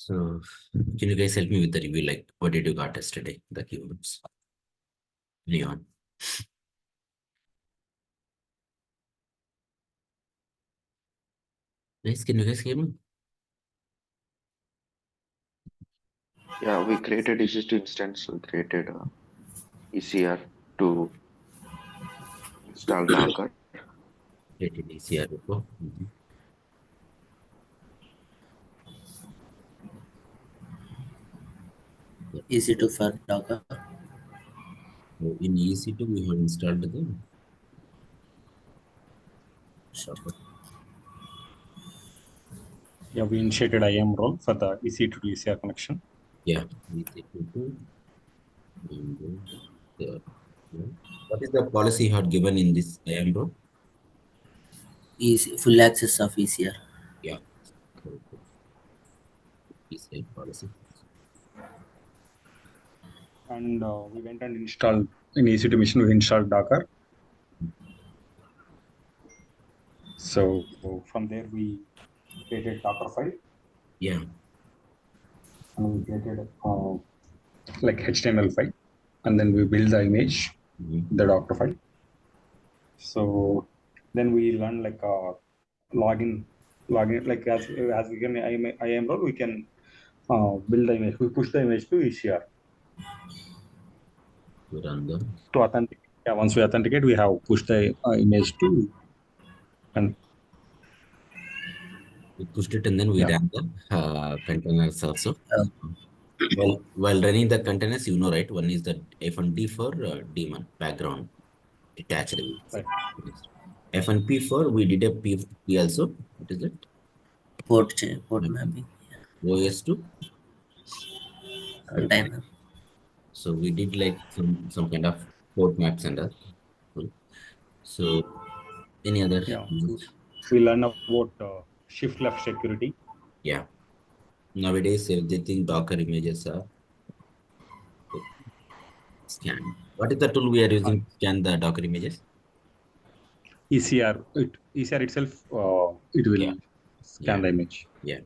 So, can you guys help me with the review? Like, what did you got yesterday? The keywords. Leon. Guys, can you guys hear me? Yeah, we created EC2 instance. We created ECR to install Docker. Created ECR before. EC2 for Docker. So in EC2, we have installed the Docker. Yeah, we initiated IAM role for the EC2 to ECR connection. Yeah, EC2. And, what is the policy you had given in this IAM bro? Full access of ECR. Yeah. ECR policy. And we went and installed in EC2 machine, we installed Docker. So from there, we created Docker file. Yeah. And we created like HTML file. And then we build the image, the Docker file. So then we learn like login, like as we can IAM role, we can build the image. We push the image to ECR. To run the. To authenticate. Yeah, once we authenticate, we have pushed the image to. And we pushed it and then we ran the containers also. While running the containers, you know, right? One is the F1D for daemon background detached. Right. F1P for we did a P also. What is it? Port mapping. OS to Container. So we did like some kind of port maps and all. So any other? Yeah. We learn about shift left security. Yeah. Nowadays, everything Docker images are scanned. What is the tool we are using to scan the Docker images? ECR. ECR itself, it will scan the image. Yeah.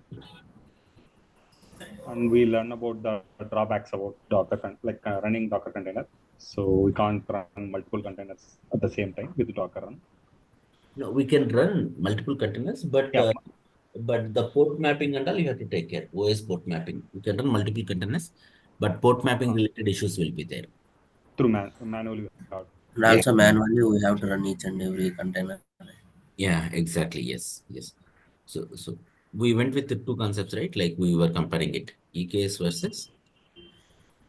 And we learn about the drawbacks about Docker, like running Docker container. So we can't run multiple containers at the same time with Docker run. No, we can run multiple containers, but the port mapping and all you have to take care. OS port mapping. You can run multiple containers, but port mapping related issues will be there. Through manually. And also manually we have to run each and every container. Yeah, exactly. Yes. So we went with the two concepts, right? Like we were comparing it, EKS versus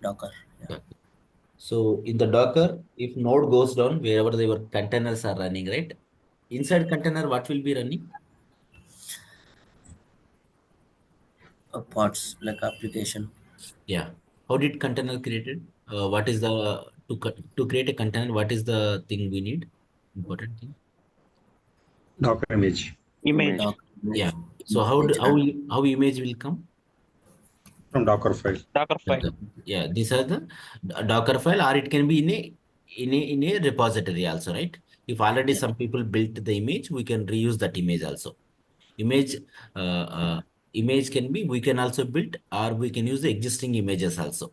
Docker. Docker. So in the Docker, if node goes down, wherever your containers are running, right? Inside container, what will be running? Pods like application. Yeah. How did container created? What is the to create a container? What is the thing we need? Important thing. Docker image. Image. Docker. Yeah. So how image will come? From Docker file. Docker file. Yeah, these are the Docker file, or it can be in a repository also, right? If already some people built the image, we can reuse that image also. Image can be, we can also build, or we can use the existing images also.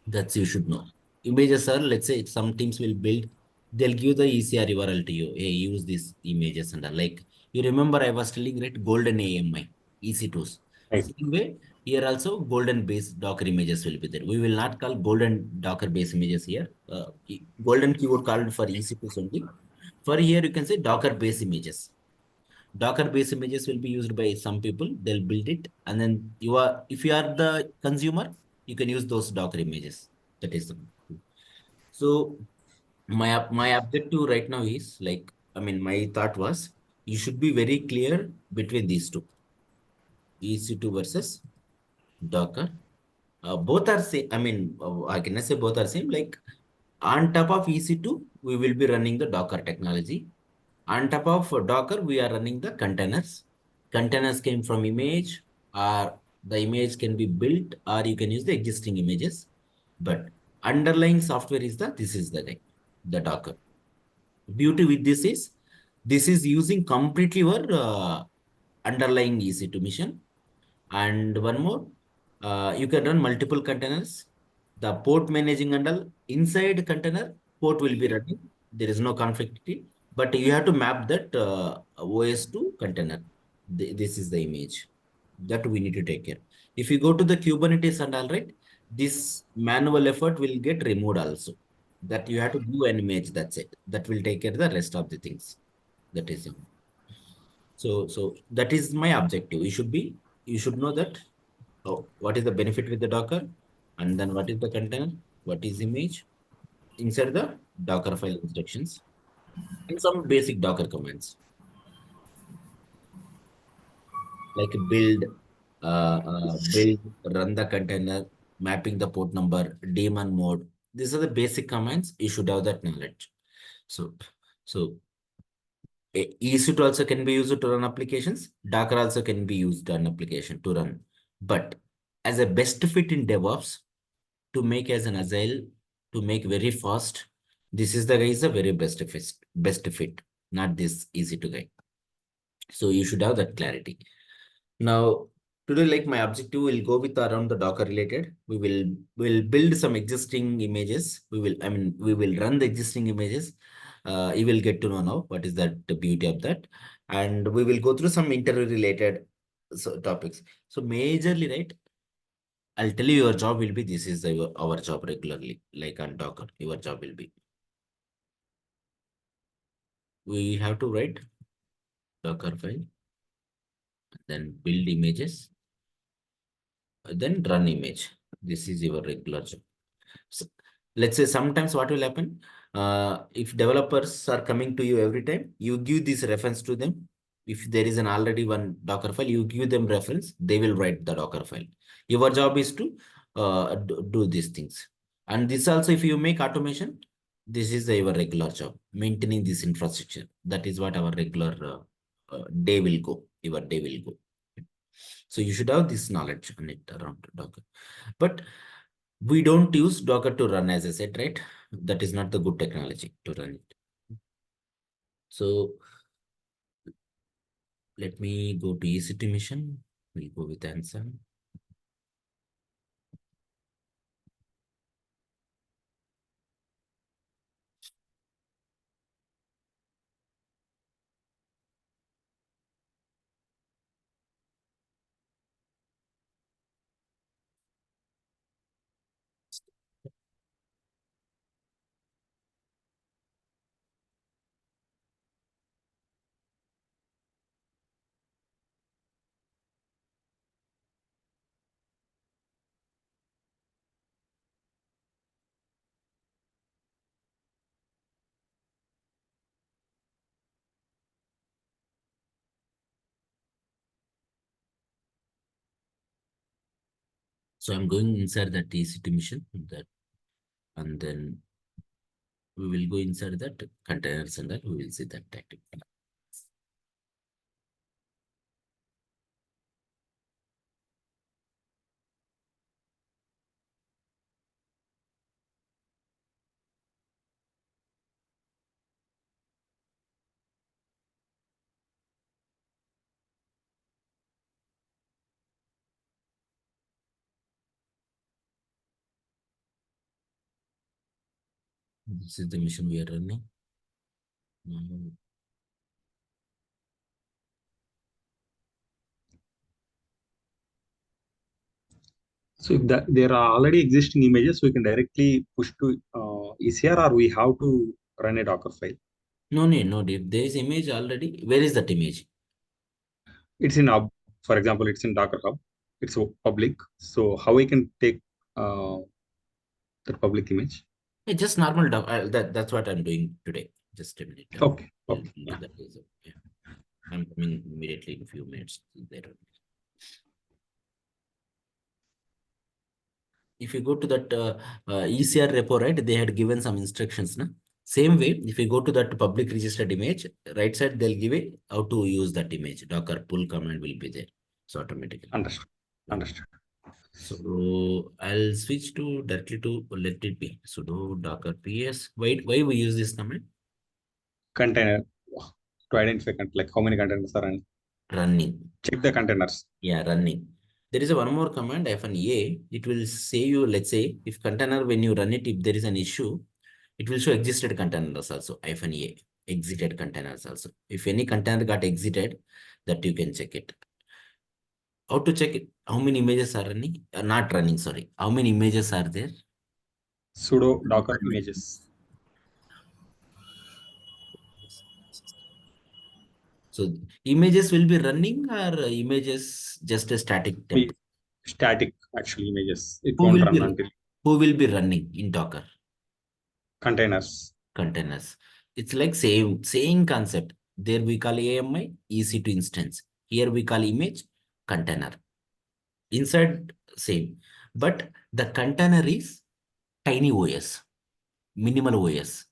That's you should know. Images are, let's say some teams will build, they'll give the ECR URL to you. Hey, use these images and like you remember I was telling, right? Golden AMI EC2s. Right. Same way here also golden based Docker images will be there. We will not call golden Docker based images here. Golden keyword called for EC2s only. For here you can say Docker based images. Docker based images will be used by some people. They'll build it, and then if you are the consumer, you can use those Docker images. That is the. So my objective right now is like, I mean, my thought was you should be very clear between these two, EC2 versus Docker. Both are same. I mean, I can say both are same. Like on top of EC2, we will be running the Docker technology. On top of Docker, we are running the containers. Containers came from image, or the image can be built, or you can use the existing images. But underlying software is this is the Docker. Beauty with this is using completely your underlying EC2 mission. And one more, You can run multiple containers. The port managing and all inside container port will be running. There is no conflict, but you have to map that OS to container. This is the image that we need to take care. If you go to the Kubernetes and all right, this manual effort will get removed also. That you have to do an image. That's it. That will take care of the rest of the things. That is it. So that is my objective. You should know that what is the benefit with the Docker, and then what is the container, what is image, insert the Docker file instructions, and some basic Docker commands like build, run the container, mapping the port number, daemon mode. These are the basic commands. You should have that knowledge. So EC2 also can be used to run applications. Docker also can be used on application to run. But as a best fit in DevOps, to make as an agile, to make very fast, this is the very best fit, not this EC2 guy. So you should have that clarity. Now, today, like my objective will go with around the Docker related. We'll build some existing images. We will run the existing images. You will get to know now what is that the beauty of that, and we will go through some interview related topics. So majorly, right? I'll tell you your job will be this is our job regularly, like on Docker. Your job will be we have to write Docker file, then build images, then run image. This is your regular job. So, let's say sometimes what will happen, if developers are coming to you every time, you give this reference to them. If there is an already one Docker file, you give them reference, they will write the Docker file. Your job is to do these things. And this also, if you make automation, this is your regular job, maintaining this infrastructure. That is what our regular day will go, your day will go. So you should have this knowledge on it around Docker. But we don't use Docker to run, as I said, right? That is not the good technology to run it. So let me go to EC2 mission. We'll go with Anson. So I'm going inside that EC2 mission, and then we will go inside that containers, and then we will see that tactic. This is the mission we are running. So if there are already existing images, we can directly push to ECR, or we have to run a Docker file. No need, no need. If there is image already, where is that image? It's in Hub. For example, it's in Docker Hub. It's public. So how we can take the public image? It's just normal that's what I'm doing today. Just a minute. Okay. Okay. Yeah. Yeah. I'm coming immediately in a few minutes there. If you go to that ECR repo, right, they had given some instructions. Na? Same way, if you go to that public registered image, right side, they'll give it how to use that image. Docker pull command will be there. So automatically. Understood. Understood. So I'll switch to directly to let it be sudo docker ps. Why we use this command? Container to identify like how many containers are running. Running. Check the containers. Yeah, running. There is a one more command -a. It will say you, let's say, if container, when you run it, if there is an issue, it will show existed containers also, -a, exited containers also. If any container got exited, that you can check it. How to check it? How many images are running? Not running, sorry. How many images are there? Sudo docker images. So images will be running or images just a static temp? Static actually images. It Who won't will run be until who will be running in Docker containers. containers? It's like same concept. There we call AMI EC2 instance. Here we call image container. Inside same, but the container is tiny OS, minimal OS.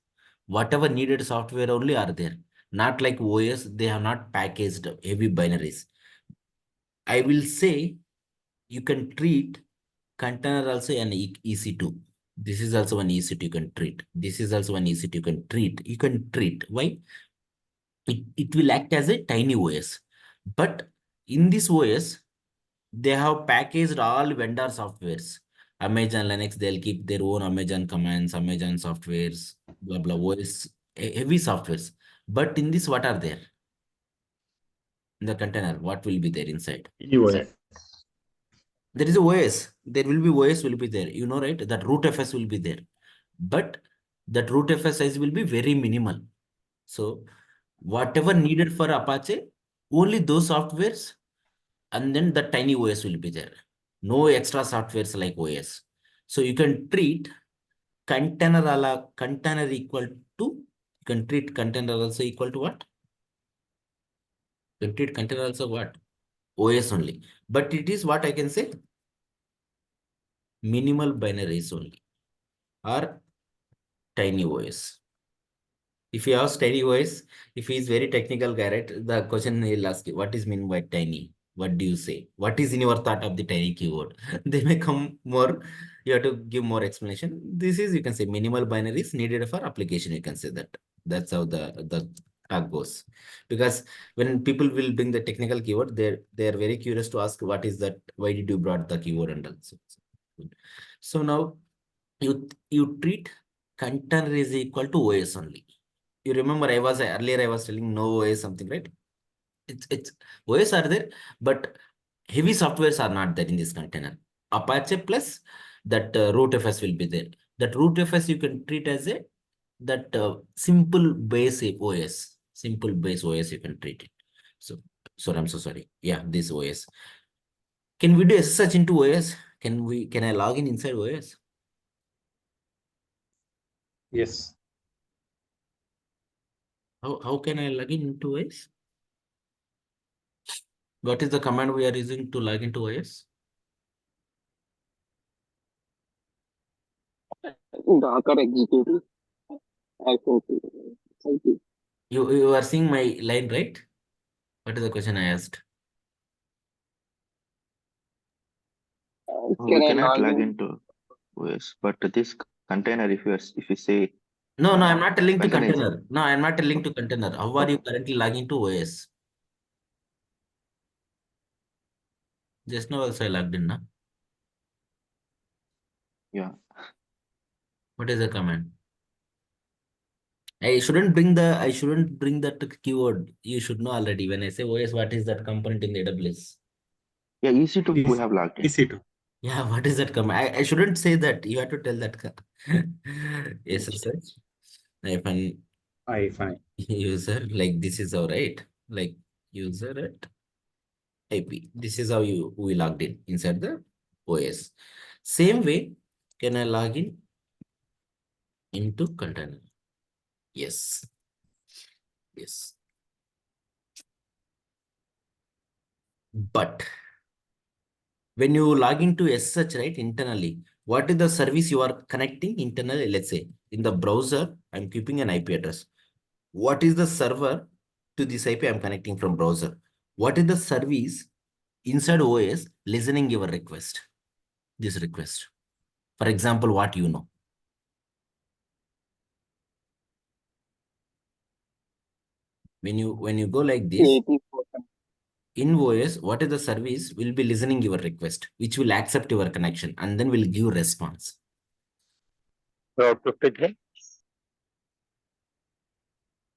Whatever needed software only are there. Not like OS, they have not packaged heavy binaries. I will say you can treat container also an EC2. This is also an EC2 you can treat. This is also an EC2 you can treat. You can treat. Why? It will act as a tiny OS. But in this OS, they have packaged all vendor softwares. Amazon Linux, they'll keep their own Amazon commands, Amazon softwares, blah, blah, OS, heavy softwares. But in this, what are there? In the container, what will be there inside? EOS. There is a OS. There will be OS will be there. You know, right? That root FS will be there. But that root FS size will be very minimal. So whatever needed for Apache, only those softwares, and then the tiny OS will be there. No extra softwares like OS. So you can treat container equal to, you can treat container also equal to what? You can treat container also what? OS only. But it is what I can say? Minimal binaries only, or tiny OS. If you ask tiny OS, if he is very technical guy, right, the question he'll ask you, what is mean by tiny? What do you say? What is in your thought of the tiny keyword? They may come more, you have to give more explanation. This is, you can say, minimal binaries needed for application. You can say that. That's how the talk goes. Because when people will bring the technical keyword, they're very curious to ask, what is that? Why did you brought the keyword and also? So now you treat container is equal to OS only. You remember earlier I was telling no OS something, right? It's OS are there, but heavy softwares are not there in this container. Apache plus that rootfs will be there. That rootfs you can treat as a that simple base OS, simple base OS you can treat it. So sorry, I'm so sorry. Yeah, this OS. Can we do SSH into OS? Can I log in inside OS? Yes. How can I log in into OS? What is the command we are using to log into OS? Docker executable. I think. Thank you. You are seeing my line, right? What is the question I asked? We Can I cannot log log in? into OS, but this container, if you say No, I'm not telling to container is container. No, I'm not telling to container. How are you currently logging to OS? Just now also I logged in, na? yeah. What is the command? I shouldn't bring that keyword. You should know already. When I say OS, what is that component in the AWS? Yeah, EC2 we have logged in. EC2. Yeah, what is that command? I shouldn't say that. You have to tell that. SSH. Fine. User, like this is all right. Like user at IP. This is how we logged in inside the OS. Same way, can I log in into container? Yes. Yes. But when you log into SSH, right, internally, what is the service you are connecting internally? Let's say in the browser, I'm keeping an IP address. What is the server to this IP I'm connecting from browser? What is the service inside OS listening your request? This request. For example, what you know? When you go like this, AT4. in OS, what is the service will be listening your request, which will accept your connection and then will give response. Route 53.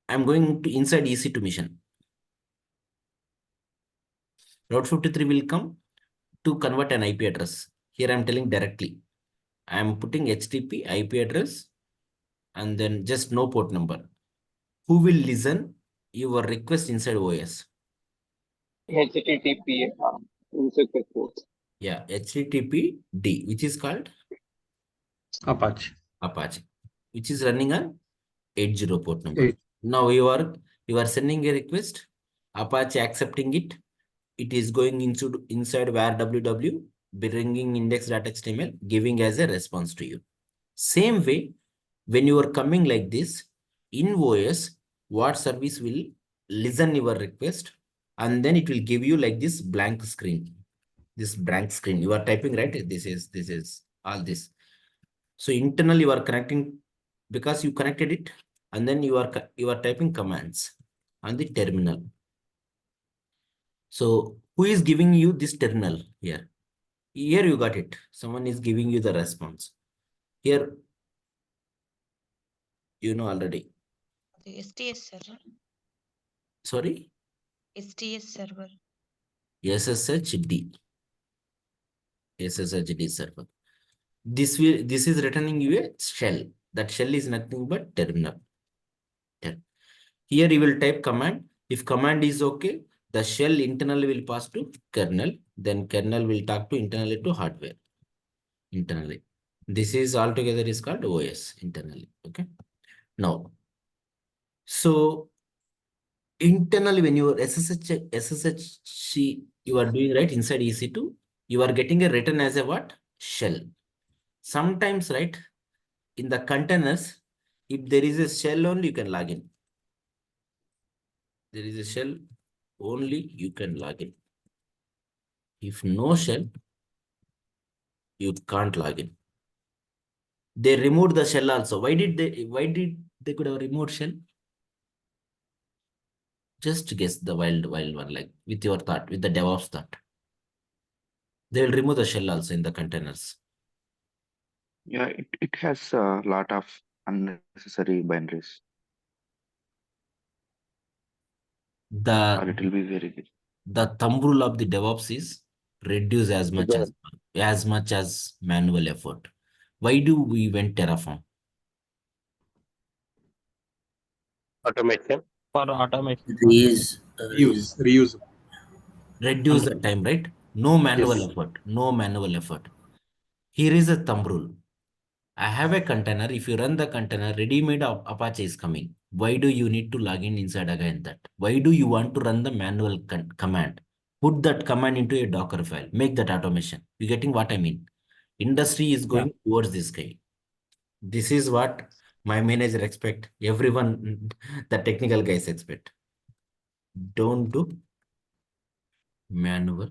I'm going to inside EC2 mission. Route 53 will come to convert an IP address. Here I'm telling directly. I'm putting HTTP IP address and then just no port number. Who will listen your request inside OS? HTTP insert port. Yeah, HTTP D, which is called Apache. Apache, which is running on 80 port number. 8. Now you are sending a request, Apache accepting it. It is going into inside var www, bringing index.html, giving as a response to you. Same way, when you are coming like this in OS, what service will listen your request and then it will give you like this blank screen. This blank screen you are typing, right? This is all this. So internally you are connecting because you connected it and then you are typing commands on the terminal. So who is giving you this terminal here? Here you got it. Someone is giving you the response. Here, you know already. The STS server. Sorry? STS server. SSHD. SSHD server. This is returning you a shell. That shell is nothing but terminal. Here you will type command. If command is okay, the shell internally will pass to kernel. Then kernel will talk to internally to hardware. Internally. This is altogether is called OS internally. Okay. Now, so internally when you are SSH you are doing right inside EC2, you are getting a written as a what? Shell. Sometimes, right, in the containers, if there is a shell only, you can log in. There is a shell only, you can log in. If no shell, you can't log in. They removed the shell also. Why did they could have removed shell? Just guess the wild one, like with your thought, with the DevOps thought. They will remove the shell also in the containers. Yeah, it has a lot of unnecessary binaries, or it will be very good. The thumb rule of the DevOps is reduce as much as manual effort. Why do we went Terraform? Automation. For automation. Reuse. Reduce the time, right? No manual Yes. effort. No manual effort. Here is a thumb rule. I have a container. If you run the container, ready-made Apache is coming. Why do you need to log in inside again that? Why do you want to run the manual command? Put that command into a Docker file. Make that automation. You getting what I mean? Industry is going towards this guy. This is what my manager expect. Everyone, the technical guys expect. Don't do manual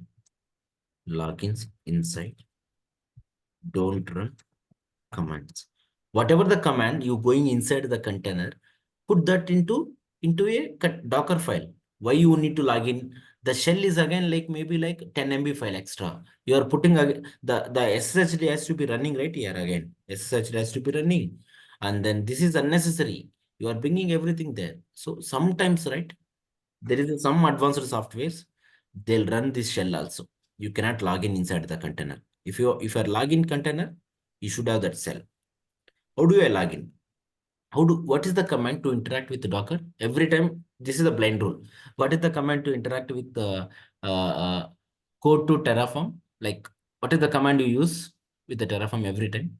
logins inside. Don't run commands. Whatever the command you going inside the container, put that into a Docker file. Why you need to log in? The shell is again like maybe like 10 MB file extra. You are putting the SSH has to be running right here again. SSH has to be running, and then this is unnecessary. You are bringing everything there. So sometimes, right, there is some advanced softwares, they'll run this shell also. You cannot log in inside the container. If you are login container, you should have that cell. How do I log in? What is the command to interact with Docker? Every time, this is a blind rule. What is the command to interact with the code to Terraform? Like, what is the command you use with the Terraform every time?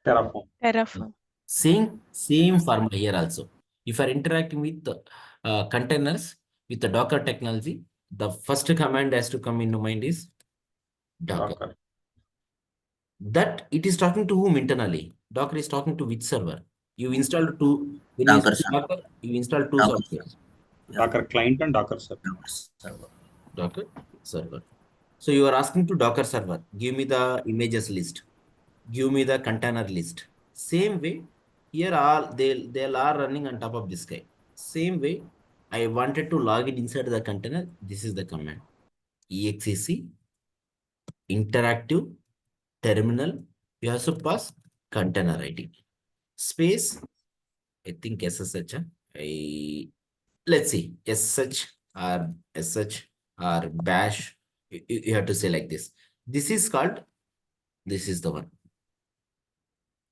Terraform. Same format here also. If you are interacting with the containers with the Docker technology, the first command has to come into mind is Docker. That it is talking to whom internally? Docker is talking to which server? You install two. When Docker you install Docker, you install two Docker softwares. Docker client and Docker server. Docker server. So you are asking to Docker server, give me the images list, give me the container list. Same way, here all they are running on top of this guy. Same way, I wanted to log in inside the container. This is the command. exec interactive terminal. You have to pass container ID space. I think SSH. Let's see SSH or SH or bash. You have to say like this. This is called. This is the one.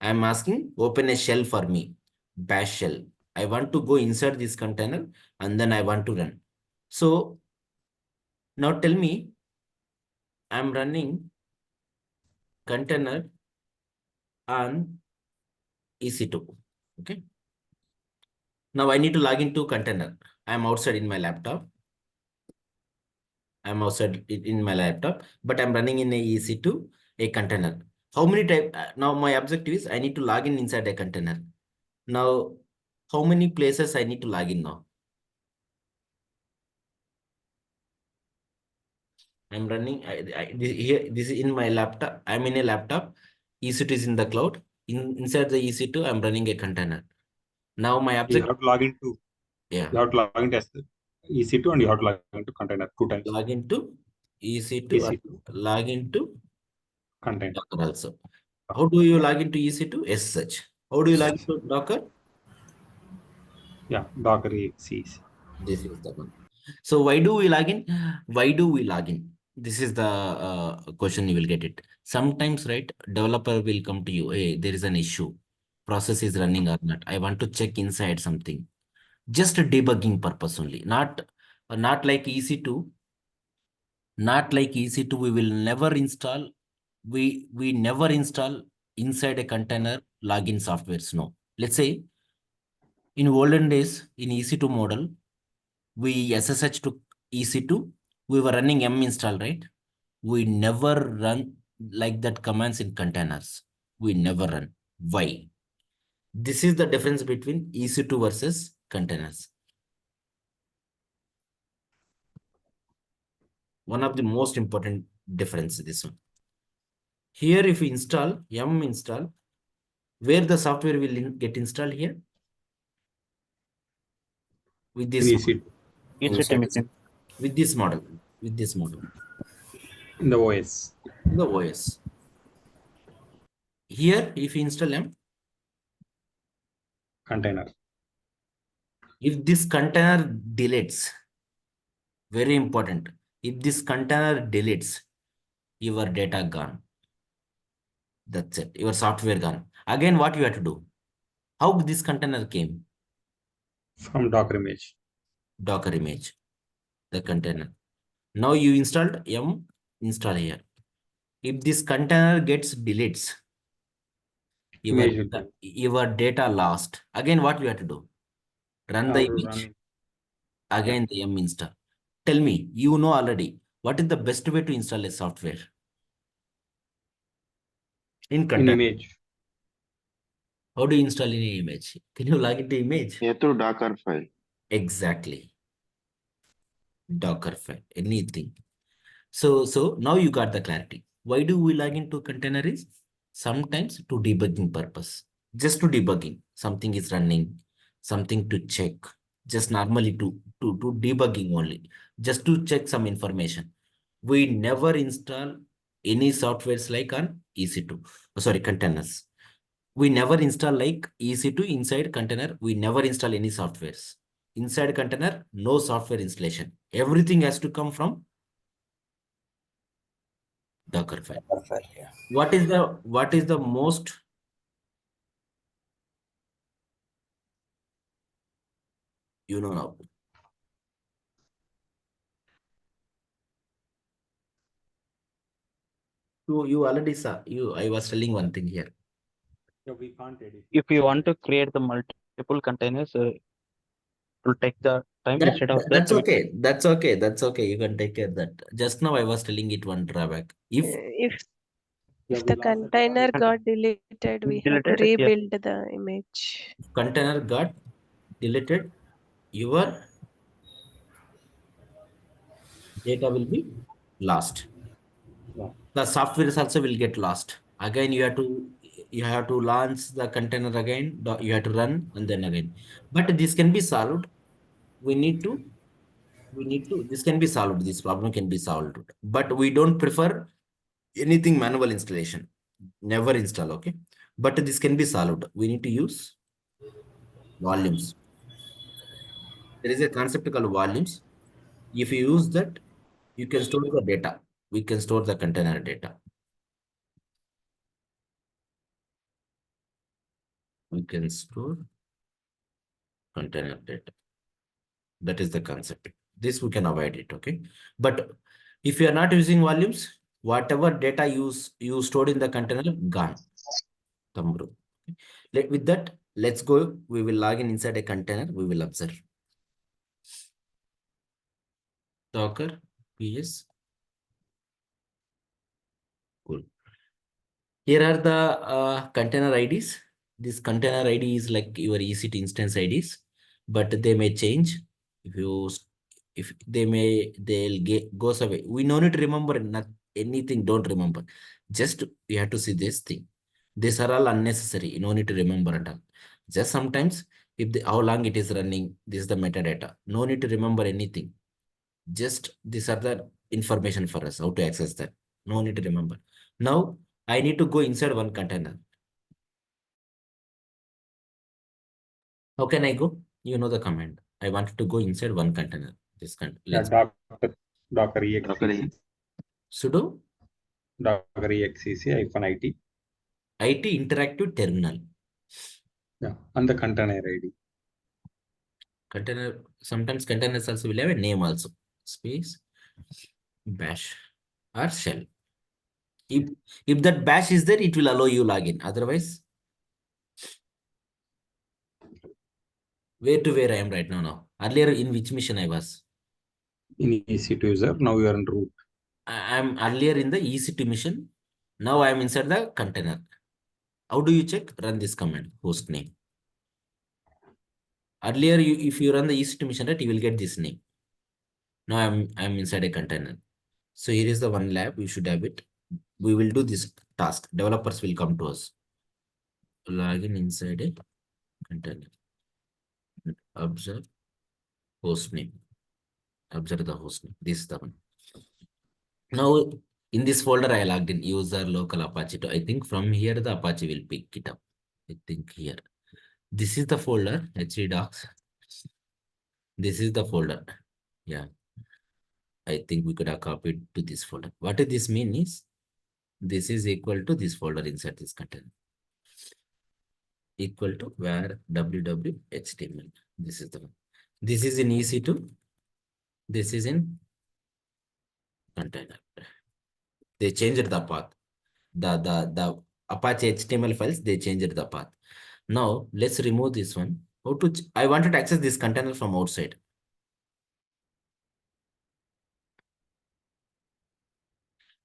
I'm asking open a shell for me. Bash shell. I want to go inside this container and then I want to run. So now tell me, I'm running container on EC2. Okay. Now I need to log into container. I'm outside in my laptop. I'm outside in my laptop, but I'm running in a EC2, a container. How many type? Now my objective is I need to log in inside a container. Now, how many places I need to log in now? I'm running here. This is in my laptop. I'm in a laptop. EC2 is in the cloud. Inside the EC2, I'm running a container. Now my You objective. have to log into. Yeah. You have to log into EC2 and you have to log into container 2 times. Log into EC2, EC2. and log into Container. Docker also. How do you log into EC2? SSH. How do you log into Docker? Yeah, Docker CC. This is the one. So why do we log in? Why do we log in? This is the question you will get it. Sometimes, right, developer will come to you. Hey, there is an issue. Process is running or not. I want to check inside something. Just a debugging purpose only. Not like EC2. Not like EC2. We will never install. We never install inside a container login softwares. No. Let's say in olden days in EC2 model, we SSH to EC2, we were running m install, right? We never run like that commands in containers. We never run. Why? This is the difference between EC2 versus containers. One of the most important difference, this one. Here, if we install yum install, where the software will get installed here? With this EC2. with this model. In the OS. The OS. Here, if you install M, Container. if this container deletes, very important, if this container deletes, your data gone. That's it. Your software gone. Again, what you have to do? How this container came? From Docker image. Docker image, the container. Now you installed yum install here. If this container gets deletes, your data lost. Again, what you have to do? Run the image. Again, the yum install. Tell me, you know already, what is the best way to install a software? In container. In image. How do you install in an image? Can you log into image? Yeah, through Docker file. Exactly. Docker file, anything. So now you got the clarity. Why do we log into container is sometimes to debugging purpose. Just to debugging. Something is running, something to check. Just normally to debugging only. Just to check some information. We never install any softwares like on EC2. Sorry, containers. We never install like EC2 inside container. We never install any softwares. Inside container, no software installation. Everything has to come from Docker file. Yeah. What is the most now? You already saw. I was telling one thing here. Yeah, we can't edit. If you want to create the multiple containers, it will take the time instead of That's that. okay. That's okay. You can take care of that. Just now I was telling it one drawback. If Yeah, the container got deleted, we have to Deleted, yeah. rebuild the image. Container got deleted, your data will be lost. Yeah. The software also will get lost. Again, you have to launch the container again. You have to run and then again. But this can be solved this can be solved. This problem can be solved, but we don't prefer anything manual installation. Never install, okay? But this can be solved. We need to use volumes. There is a concept called volumes. If you use that, you can store the data. We can store the container data. We can store container data. That is the concept. This we can avoid it, okay? But if you are not using volumes, whatever data you stored in the container, gone. Thumbro. With that, let's go. We will log in inside a container. We will observe. Docker PS. Cool. Here are the container IDs. This container ID is like your EC2 instance IDs, but they may change. If they'll goes away. We no need to remember anything. Don't remember. Just you have to see this thing. These are all unnecessary. You no need to remember at all. Just sometimes how long it is running. This is the metadata. No need to remember anything. Just these are the information for us, how to access that. No need to remember. Now I need to go inside one container. How can I go? You know the command. I wanted to go inside one container. This container. Yeah, Docker exec Sudo Docker exec -it. IT interactive terminal. Yeah, and the container ID. Container, sometimes containers also will have a name also. Space bash or shell. If that bash is there, it will allow you login. Otherwise, where to where I am right now? Now, earlier in which mission I was? In EC2 user, now you are in root. I'm earlier in the EC2 mission. Now I am inside the container. How do you check? Run this command, host name. Earlier, if you run the EC2 mission, right, you will get this name. Now I'm inside a container. So here is the one lab. You should have it. We will do this task. Developers will come to us. Login inside a container. Observe host name. Observe the host name. This is the one. Now in this folder I logged in user local Apache 2. I think from here the Apache will pick it up. I think here. This is the folder hddocs. This is the folder. Yeah. I think we could have copied to this folder. What does this mean is this is equal to this folder inside this container. Equal to where www.html. This is the one. This is in EC2. This is in container. They changed the path. The Apache HTML files, they changed the path. Now let's remove this one. I wanted to access this container from outside.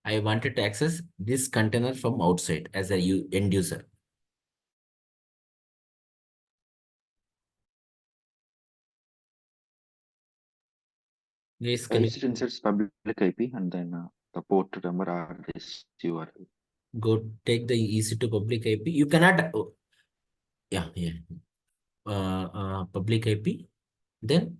I wanted to access this container from outside as a end user. Yes, can It inserts public IP and then the port number are this URL. go take the EC2 public IP. You cannot. Yeah. Public IP. Then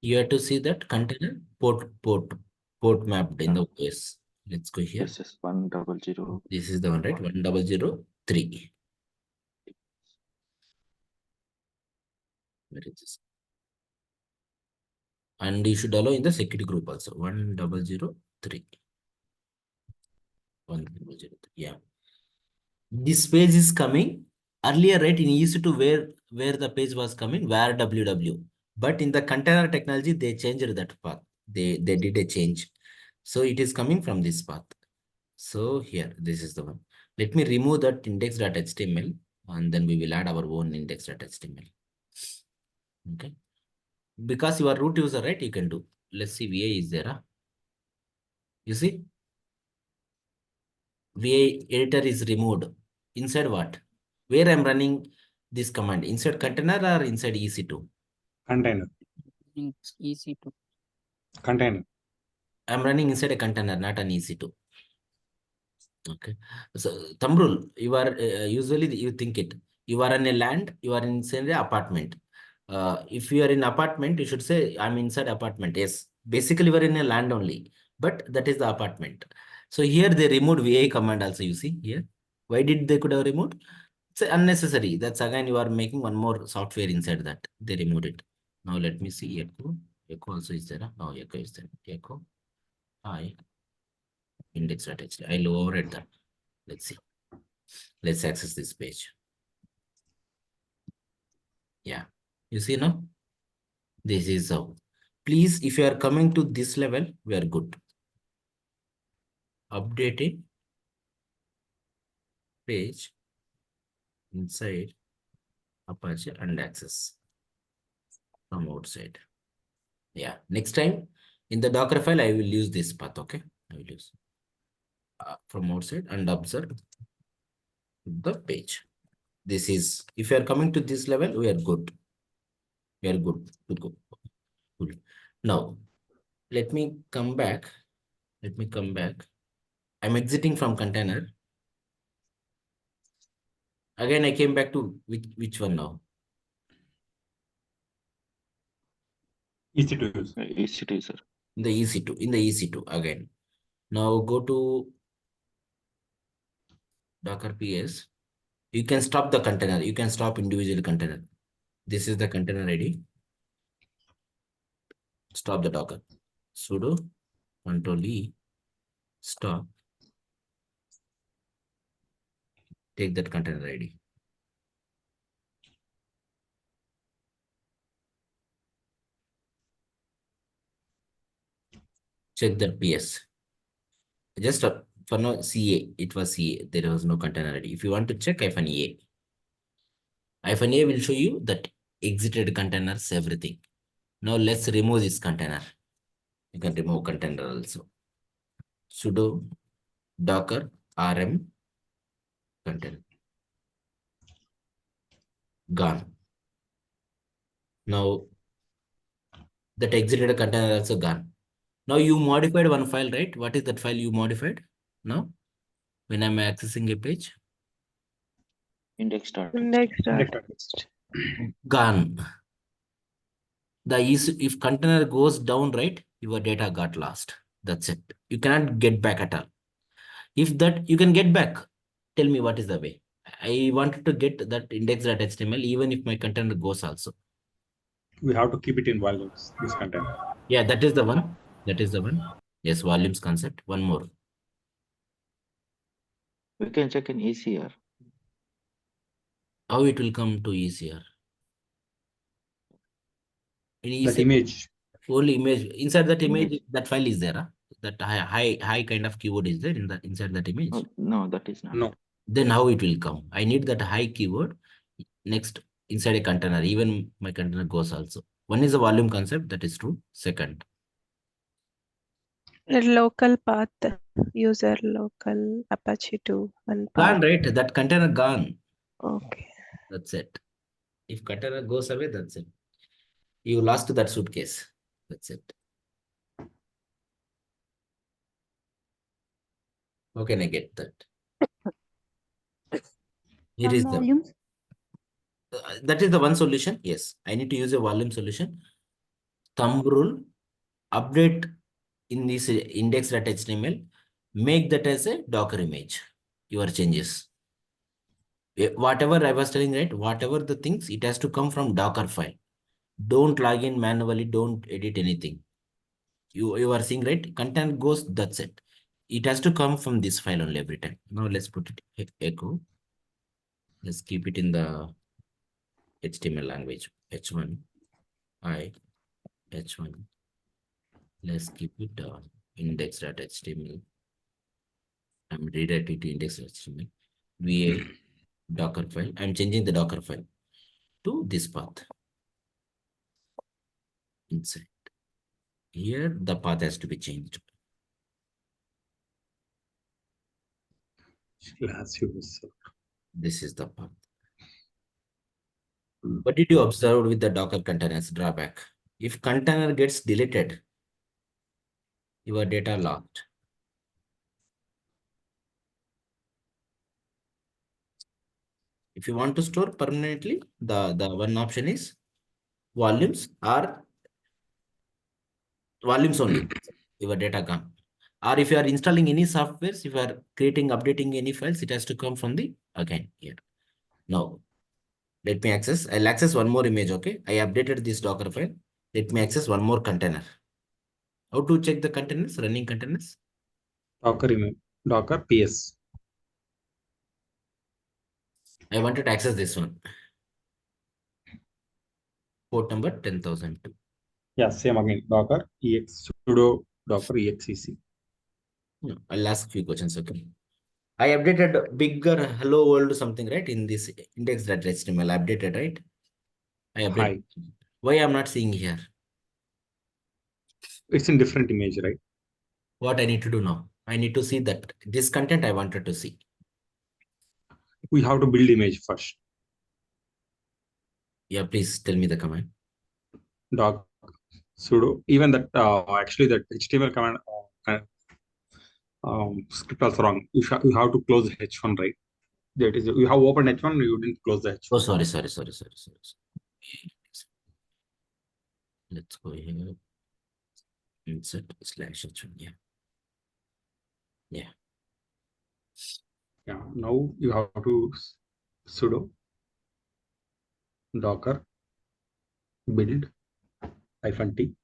you have to see that container port mapped in the OS. Let's go here. Yes, 100. This is the one, right? 1003. Where is this? And you should allow in the security group also. 1003. 1003. Yeah. This page is coming earlier, right? In EC2 where the page was coming, where www. But in the container technology, they changed that path. They did a change. So it is coming from this path. So here, this is the one. Let me remove that index.html and then we will add our own index.html. Okay. Because you are root user, right? You can do. Let's see, VA is there. Huh? You see? VA editor is removed. Inside what? Where I'm running this command? Inside container or inside EC2? Container. EC2. Container. I'm running inside a container, not an EC2. Okay. So, thumb rule, you are usually you think it. You are in a land, you are inside the apartment. If you are in apartment, you should say, I'm inside apartment. Yes, basically we are in a land only, but that is the apartment. So here they removed VA command also, you see here. Why did they could have removed? It's unnecessary. That's again, you are making one more software inside that. They removed it. Now let me see echo. Echo also is there. Oh, echo is there. Echo. Hi. Index.html. I'll override that. Let's see. Let's access this page. Yeah. You see now? This is how. Please, if you are coming to this level, we are good. Updating page inside Apache and access from outside. Yeah. Next time in the Docker file, I will use this path. Okay. I will use from outside and observe the page. This is, if you are coming to this level, we are good. We are good to go. Good. Now, let me come back. Let me come back. I'm exiting from container. Again, I came back to which one now? EC2. EC2, sir. In the EC2. In the EC2 again. Now go to Docker PS. You can stop the container. You can stop individual container. This is the container ID. Stop the Docker. Sudo Control E. Stop. Take that container ID. Check that PS. Just for now, CA. It was CA. There was no container ID. If you want to check -A. -A will show you that exited containers, everything. Now let's remove this container. You can remove container also. Sudo docker rm container. Gone. Now that exited container also gone. Now you modified one file, right? What is that file you modified now? When I'm accessing a page? Index.txt. Index.txt. Gone. If container goes down, right, your data got lost. That's it. You cannot get back at all. If that you can get back, tell me what is the way. I wanted to get that index.html even if my container goes also. We have to keep it in volumes, this container. Yeah, that is the one. That is the one. Yes, volumes concept. One more. We can check in ECR. How it will come to ECR? In That ECR, image, only image. Inside that image, Image. that file is there. Huh? That high kind of keyword is there in the inside that image. Oh, no, that is not. no. Then how it will come? I need that high keyword next inside a container. Even my container goes also. One is the volume concept. That is true. Second. A local path, user local Apache 2 and path. Gone, right? That container gone. Okay. That's it. If container goes away, that's it. You lost that suitcase. That's it. How can I get that? Here is the. That is the one solution. Yes, I need to use a volume solution. Thumb rule, update in this index.html, make that as a Docker image, your changes. Whatever I was telling, right? Whatever the things, it has to come from Docker file. Don't log in manually, don't edit anything. You are seeing, right? Content goes, that's it. It has to come from this file only every time. Now let's put it echo. Let's keep it in the HTML language. H1, H1. Let's keep it index.html. I'm redirecting to index.html. VA Docker file. I'm changing the Docker file to this path. Inside. Here, the path has to be changed. This is the path. What did you observe with the Docker containers drawback? If container gets deleted, your data locked. If you want to store permanently, the one option is volumes or volumes only, your data gone. Or if you are installing any softwares, if you are creating, updating any files, it has to come from the again here. Now, let me access. I'll access one more image. Okay, I updated this Docker file. Let me access one more container. How to check the containers, running containers? Docker image, Docker PS. I wanted to access this one. Port number 10,002. Yeah, same again. Docker ex sudo docker exec. No, I'll ask few questions. Okay. I updated bigger hello world something, right? In this index.html, I updated, right? I updated. Why I'm not seeing here? It's in different image, right? What I need to do now? I need to see that this content I wanted to see. We have to build image first. Yeah, please tell me the command. Doc sudo. Even that actually that HTML command script also wrong. You have to close H1, right? That is, you have opened H1, you didn't close the H1. Oh, sorry. Let's go here. Insert /H1. Yeah. Yeah. Now you have to sudo docker build -t.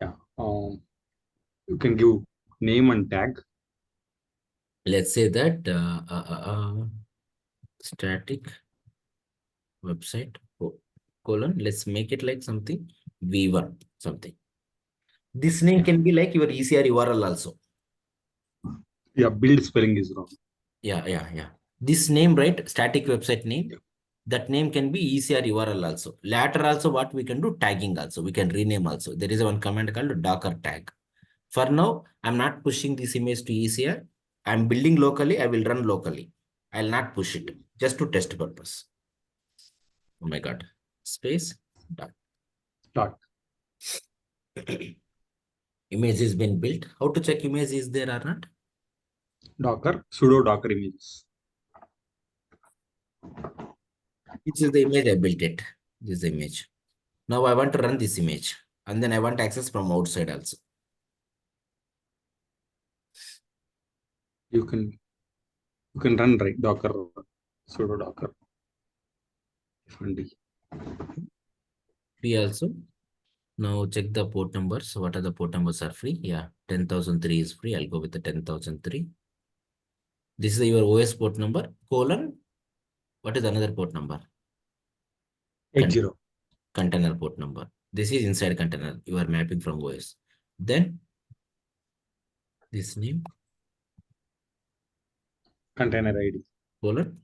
Yeah. You can give name and tag. Let's say that static website colon. Let's make it like something v1 something. This name can be like your ECR URL also. Yeah, build spelling is wrong. Yeah. This name, right? Static website name. Yeah. That name can be ECR URL also. Later also, what we can do, tagging also. We can rename also. There is one command called docker tag. For now, I'm not pushing this image to ECR. I'm building locally. I will run locally. I'll not push it just to test purpose. Oh my God. Space dot. Image has been built. How to check image is there or not? Docker sudo docker images. This is the image I built it. This is the image. Now I want to run this image and then I want access from outside also. You can run right docker sudo docker Free also. Now check the port numbers. What are the port numbers are free? Yeah, 10,003 is free. I'll go with the 10,003. This is your OS port number, colon. What is another port number? 80. Container port number. This is inside container. You are mapping from OS. Then this name. Container ID. Colon.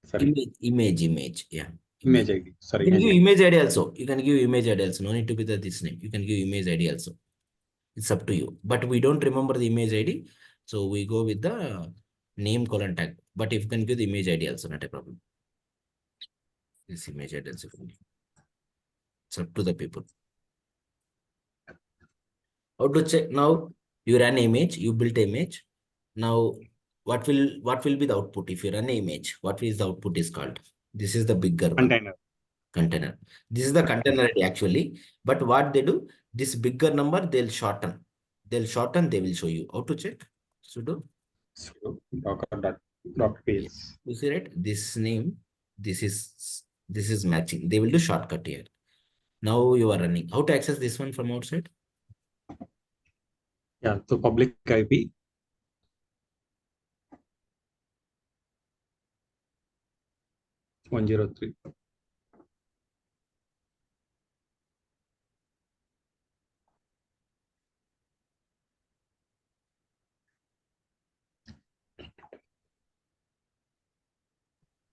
Sorry. Image. Yeah. Image ID. Sorry. You can give image ID also. You can give image ID also. No need to be this name. You can give image ID also. It's up to you. But we don't remember the image ID. So we go with the name colon tag. But if you can give the image ID also, not a problem. This image ID also. It's up to the people. How to check now? You run image, you built image. Now, what will be the output? If you run an image, what is the output is called? This is the bigger container. Container. This is the container ID actually. But what they do, this bigger number, they'll shorten. They will show you. How to check? Sudo docker.ps. You see, right? This name, this is matching. They will do shortcut here. Now you are running. How to access this one from outside? Yeah, so public IP. (103).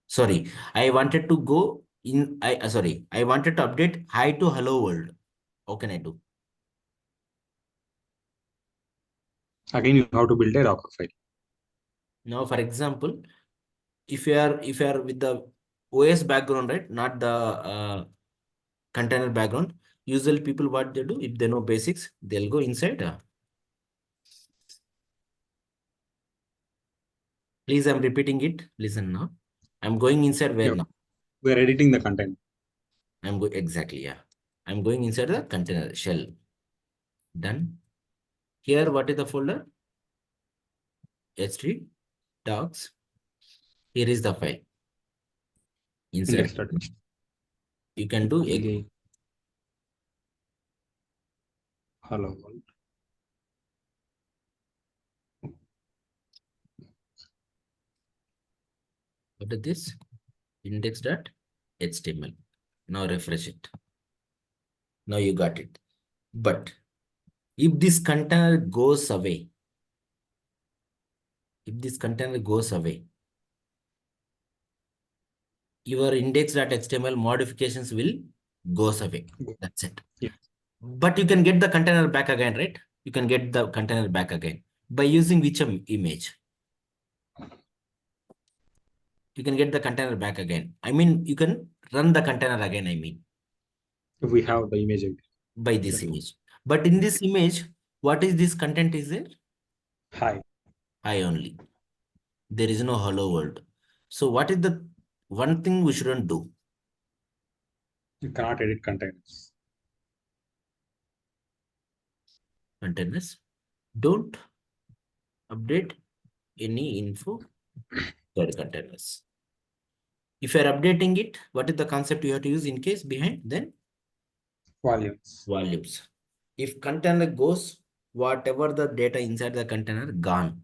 Sorry, I wanted to go in. I wanted to update hi to hello world. How can I do? Again, you have to build a Docker file. Now, for example, if you are with the OS background, right, not the container background, usually people what they do, if they know basics, they'll go inside. Please, I'm repeating it. Listen now. I'm going inside where Yeah. now? We're editing the content. I'm going exactly, yeah. I'm going inside the container shell. Done. Here, what is the folder? H3 docs. Here is the file. Inside. Index.html. You can do again. Hello. What is this? Index.html. Now refresh it. Now you got it. But if this container goes away, your index.html modifications will goes away. That's it. Yeah. But you can get the container back again, right? You can get the container back again by using which image? You can get the container back again. I mean, you can run the container again, I mean. If we have the image By this image. But in this image, what is this content is there? hi. Hi only. There is no hello world. So what is the one thing we shouldn't do? You cannot edit containers. Containers. Don't update any info for containers. If you are updating it, what is the concept you have to use in case behind? Then Volumes. volumes. If container goes, whatever the data inside the container gone,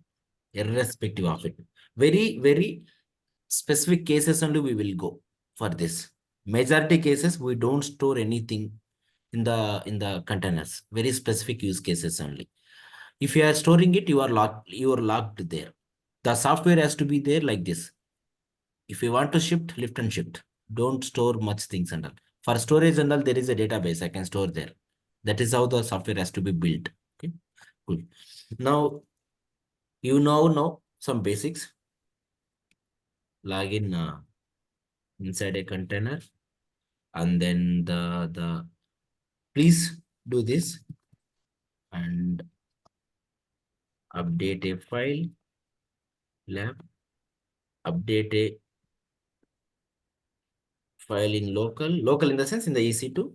irrespective of it. Very, very specific cases only we will go for this. Majority cases, we don't store anything in the containers. Very specific use cases only. If you are storing it, you are locked there. The software has to be there like this. If you want to shift, lift and shift. Don't store much things and all. For storage and all, there is a database I can store there. That is how the software has to be built. Okay, good. Now, you know some basics. Login inside a container, and then the please do this and update a file lab, update a file in local in the sense in the EC2,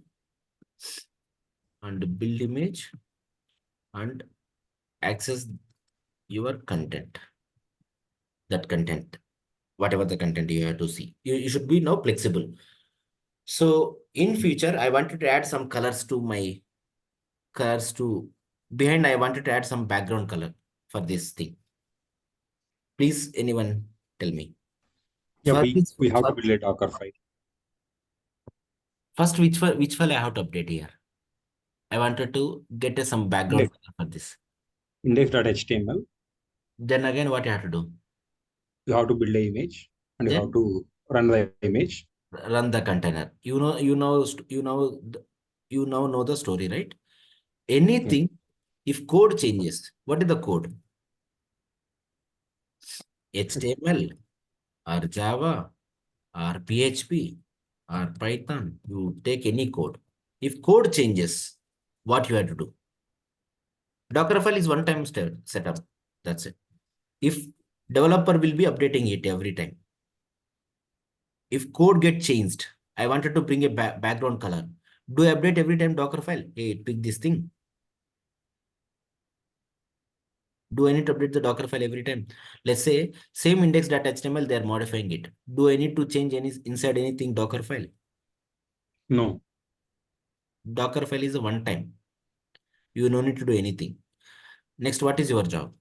and build image and access your content. That content, whatever the content you have to see, you should be now flexible. So in future, I wanted to add some colors to behind. I wanted to add some background color for this thing. Please, anyone tell me. Yeah, we have to build a Docker file. First, which file I have to update here? I wanted to get some background color for this. Index.html. Then again, what you have to do? You have to build an image and you Then have to run the image. Run the container. You now know the story, right? Anything, if code changes, what is the code? HTML or Java or PHP or Python, you take any code. If code changes, what you have to do? Docker file is one-time setup. That's it. If developer will be updating it every time. If code get changed, I wanted to bring a background color. Do I update every time Docker file? Hey, pick this thing. Do I need to update the Docker file every time? Let's say same index.html, they are modifying it. Do I need to change inside anything Docker file? No. Docker file is a one time. You no need to do anything. Next, what is your job?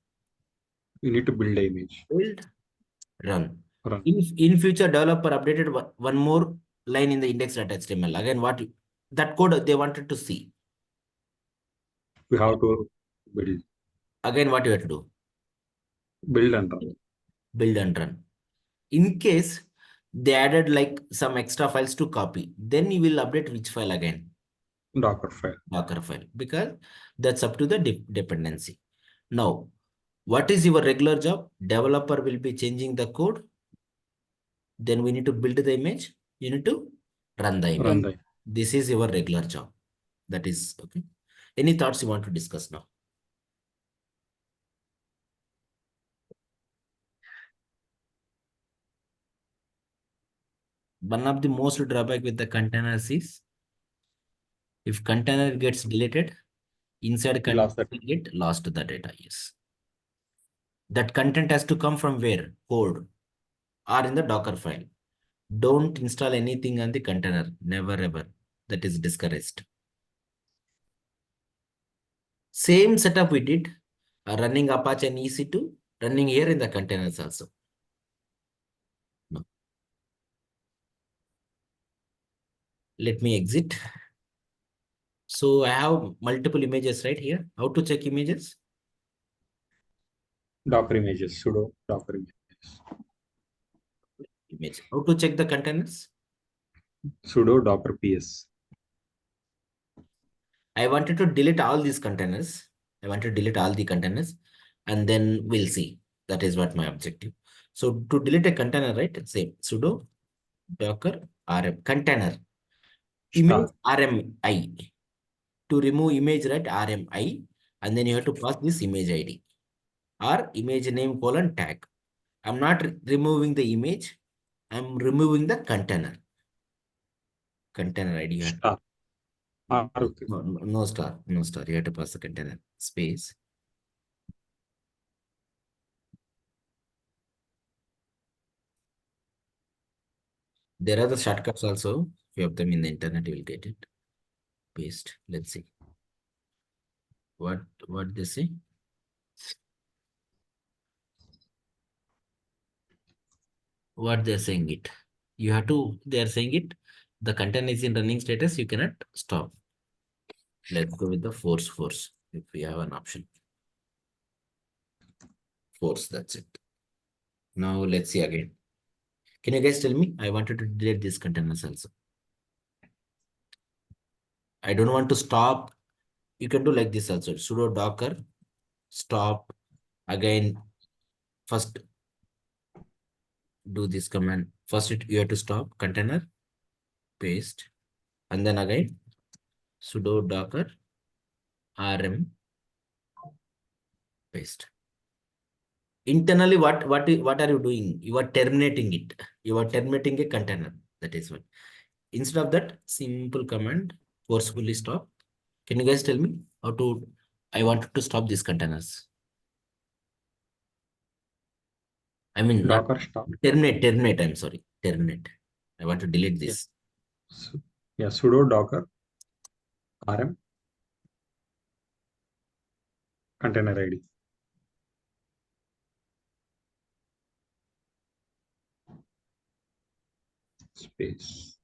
You need to build an image. Build, run. Run. In future, developer updated one more line in the index.html. Again, what that code they wanted to see. We have to build. Again, what you have to do? Build and run. Build and run. In case they added like some extra files to copy, then you will update which file again? Docker file. Docker file, because that's up to the dependency. Now, what is your regular job? Developer will be changing the code. Then we need to build the image. You need to run the image. This is your regular job. That is okay. Any thoughts you want to discuss now? one of the most drawback with the containers is if container gets deleted, inside You lost container that. get lost the data. Yes. That content has to come from where? Code or in the Docker file. Don't install anything on the container. Never ever. That is discouraged. Same setup we did. Running Apache and EC2, running here in the containers also. No. Let me exit. So I have multiple images right here. How to check images? Docker images, sudo Docker images. Image. How to check the containers? Sudo Docker PS. I wanted to delete all these containers. I want to delete all the containers and then we'll see. That is what my objective. So to delete a container, right? Say sudo docker rm container image rmi. To remove image, right? rmi, and then you have to pass this image ID or image name colon tag. I'm not removing the image. I'm removing the container. Container ID. You have to Star. Okay. no star, no star. You have to pass the container space. There are the shortcuts also. Few of them in the internet, you will get it. Paste. Let's see. What they say? What they're saying it. You have to. They are saying it. The container is in running status. You cannot stop. Let's go with the force. If we have an option. Force. That's it. Now let's see again. Can you guys tell me? I wanted to delete these containers also. I don't want to stop. You can do like this also. Sudo docker stop. Again, first do this command. First, you have to stop container, paste, and then again sudo docker rm paste. Internally, what are you doing? You are terminating it. You are terminating a container. That is what. Instead of that, simple command forcefully stop. Can you guys tell me how to? I wanted to stop these containers. I mean, not Docker stop. terminate. I'm sorry, terminate. I want to delete this. Yeah, sudo Docker rm container ID. Space.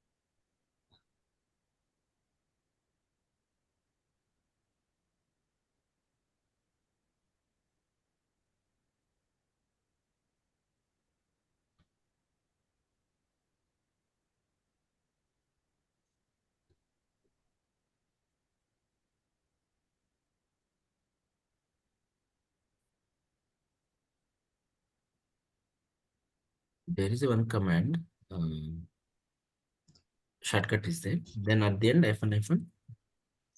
There is one command. Shortcut is there. Then at the end, -,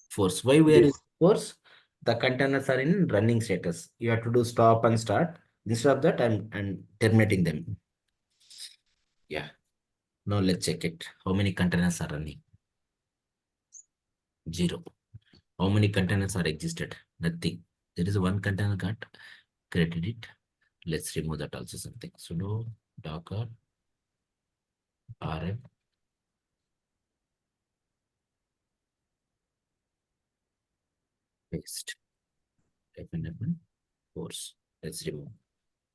force. Why we are Yes. in force? The containers are in running status. You have to do stop and start. Instead of that, I'm terminating them. Yeah. Now let's check it. How many containers are running? 0. How many containers are existed? Nothing. There is one container got created it. Let's remove that also something. Sudo docker rm paste fn force. Let's remove.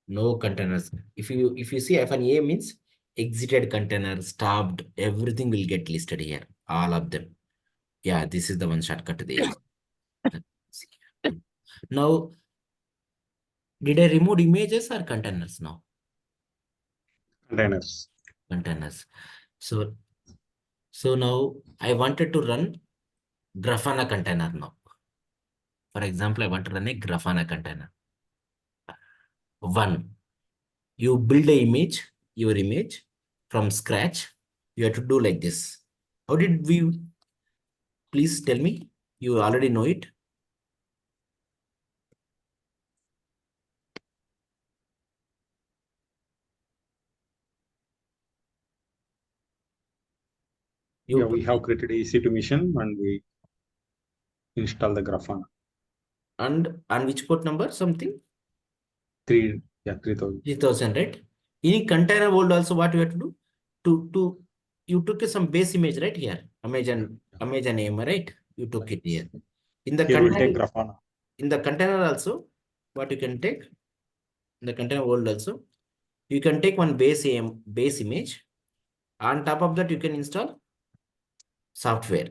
No containers. If you see F&A means exited container, stopped, everything will get listed here. All of them. Yeah, this is the one shortcut they use. Now, did I remove images or containers now? Containers. Containers. So now I wanted to run Grafana container now. For example, I want to run a Grafana container. One, you build your image from scratch. You have to do like this. How did we, please tell me, you already know it. Yeah, we have created a EC2 machine and we install the Grafana. And which port number? Something 3000. 3000, right? In container world also, what you have to do? You took some base image, right? Here, Amazon AMA, right? You took it here. In the Here we'll take container, Grafana. in the container also, what you can take? In the container world also, you can take one base image. On top of that, you can install software.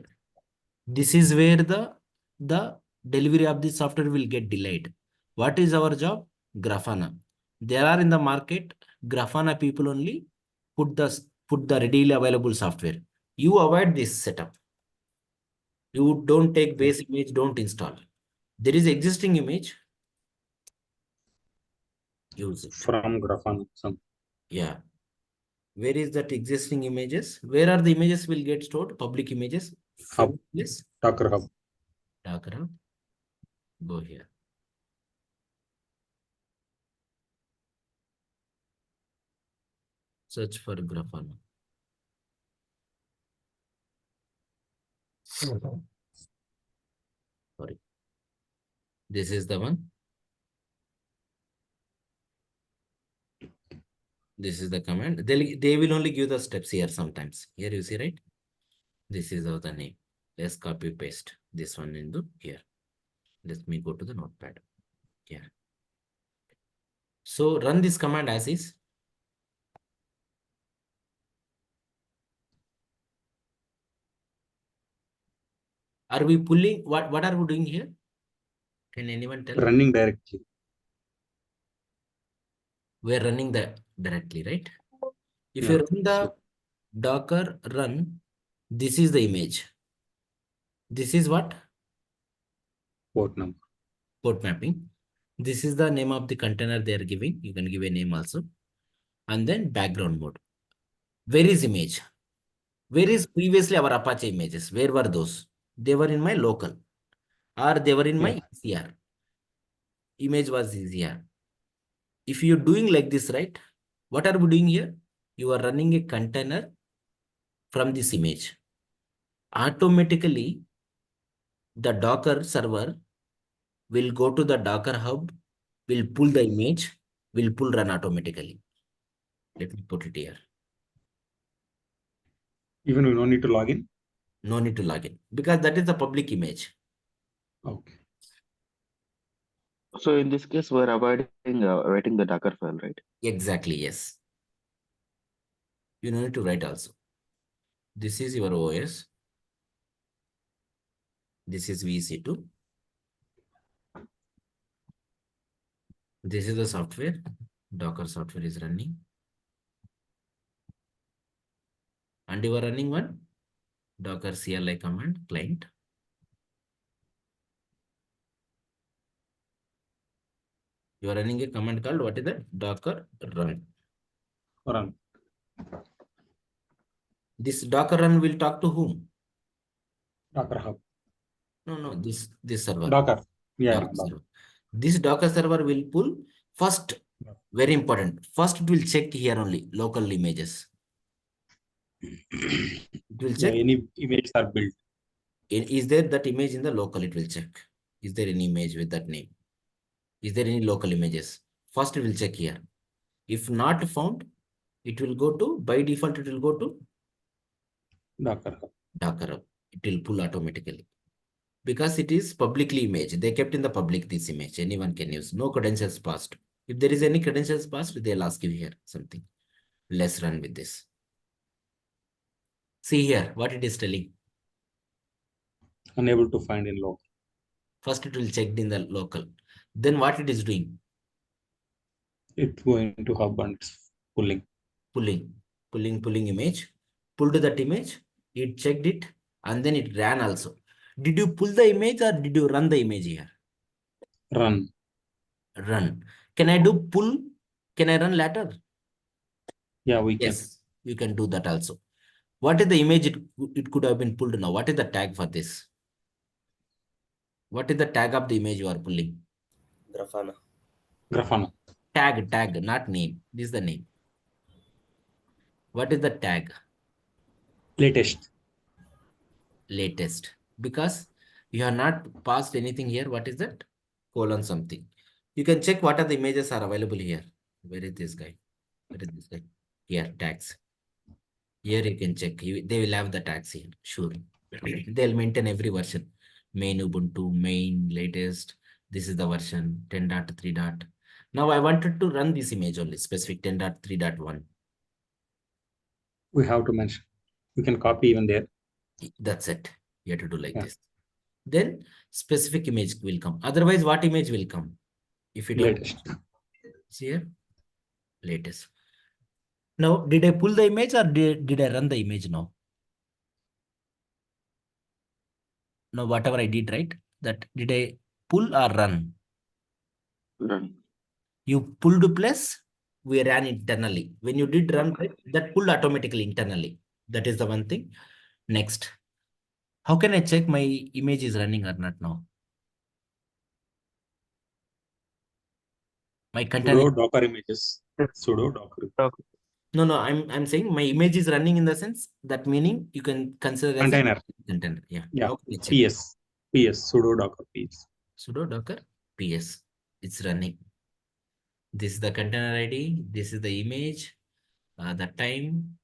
This is where the delivery of the software will get delayed. What is our job? Grafana. There are in the market, Grafana people only put the readily available software. You avoid this setup. You don't take base image, don't install. There is existing image. Use it. From Grafana. Yeah. Where is that existing images? Where are the images will get stored? Public images. Hub. Yes. Docker Hub. Docker Hub. Go here. Search for Grafana. Sorry. This is the one. This is the command. They will only give the steps here sometimes. Here you see, right? This is the name. Let's copy paste this one into here. Let me go to the notepad. Here. So run this command as is. Are we pulling? What are we doing here? Can anyone tell? Running directly. We're running that directly, right? If Yeah. you run the Docker run, this is the image. This is what? Port number. Port mapping. This is the name of the container they are giving. You can give a name also. And then background mode. Where is image? Where is previously our Apache images? Where were those? They were in my local or they were in my ECR. Image was ECR. If you're doing like this, right? What are we doing here? You are running a container from this image. Automatically, the Docker server will go to the Docker hub, will pull the image, will pull run automatically. Let me put it here. Even we don't need to log in? No need to log in because that is the public image. Okay. So in this case, we're avoiding writing the Docker file, right? Exactly, yes. You don't need to write also. This is your OS. This is VC2. This is the software. Docker software is running. And you are running one Docker CLI command client. You are running a command called what is that? Docker run. Run. This Docker run will talk to whom? Docker Hub. No, this server. Docker. Yeah. Docker server. This Docker server will pull first, very important. First, it will check here only local images. It will check. Any images are built. Is there that image in the local? It will check. Is there any image with that name? Is there any local images? First, it will check here. If not found, it will go to, by default, it will go to Docker Hub. Docker Hub. It will pull automatically. Because it is publicly image. They kept in the public this image. Anyone can use. No credentials passed. If there is any credentials passed, they'll ask you here something. Let's run with this. See here what it is telling. Unable to find in local. First, it will check in the local. Then what it is doing? It's going to hub and it's pulling. Pulling image. Pulled that image. It checked it and then it ran also. Did you pull the image or did you run the image here? Run. Run. Can I do pull? Can I run later? Yeah, we can. Yes, you can do that also. What is the image it could have been pulled now? What is the tag for this? What is the tag of the image you are pulling? Grafana. Tag, not name. This is the name. What is the tag? Latest. latest, because you have not passed anything here. What is that? Colon something. You can check what are the images are available here. Where is this guy? Where is this guy? Here, tags. Here you can check. They will have the tags here. Sure. They'll maintain every version. Main Ubuntu, main, latest. This is the version 10.3. Now I wanted to run this image only, specific 10.3.1. We have to mention. We can copy even there. That's it. You have to do like Yeah. this. Then specific image will come. Otherwise, what image will come? If you don't Latest. see here, latest. Now, did I pull the image or did I run the image now? Now, whatever I did, right? That did I pull or run? Run. You pulled plus we ran internally. When you did run, right, that pulled automatically internally. That is the one thing. Next, how can I check my image is running or not now? My content. Sudo Docker images. Sudo Docker. No, I'm saying my image is running in the sense that meaning you can consider as Container. container. Yeah. Yeah. How can I check? PS. Sudo Docker PS. Sudo docker ps. It's running. This is the container ID. This is the image. The time.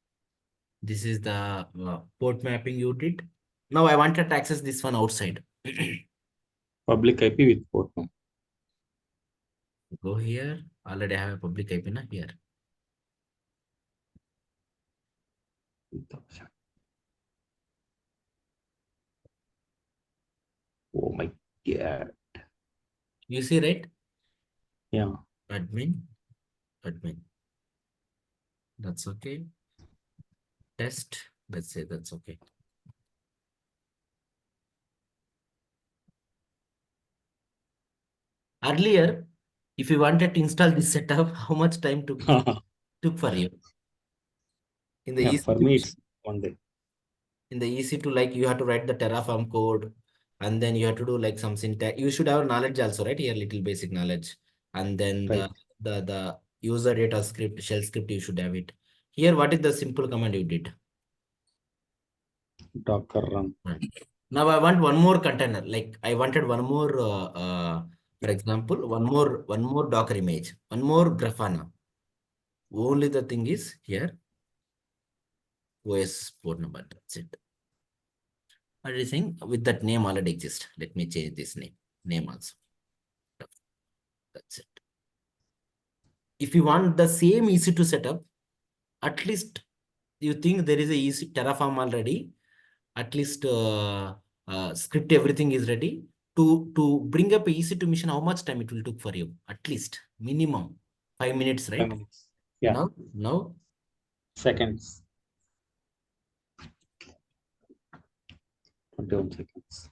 This is the port mapping you did. Now I wanted to access this one outside. Public IP with port map. Go here. Already I have a public IP na here. Oh my god. You see, right? Yeah. Admin. That's okay. Test. Let's say that's okay. Earlier, if you wanted to install this setup, how much time took for you? In the Yeah, for EC2, me it's 1 day. in the EC2, like you have to write the Terraform code, and then you have to do like some syntax. You should have knowledge also, right? Here, little basic knowledge, and then Right. the user data script, shell script, you should have it. Here, what is the simple command you did? Docker run. Now I want one more container. Like I wanted one more, for example, one more Docker image, one more Grafana. Only the thing is here, OS port number. That's it. What are you saying? With that name already exists. Let me change this name also. That's it. If you want the same EC2 setup, at least you think there is a EC Terraform already. At least script everything is ready. To bring up a EC2 mission, how much time it will take for you? At least minimum 5 minutes, right? 5 minutes. Yeah. Now Seconds. 21 seconds.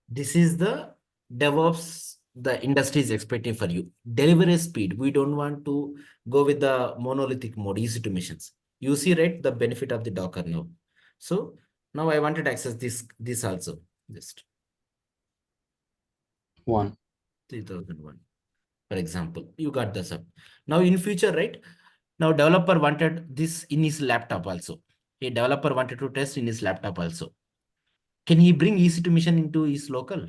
this is the DevOps the industry is expecting for you. Delivery speed. We don't want to go with the monolithic mode, EC2 missions. You see, right, the benefit of the Docker now. So now I wanted to access this also. Just 3001. For example, you got this up. Now in future, right? Now developer wanted this in his laptop also. A developer wanted to test in his laptop also. Can he bring EC2 mission into his local?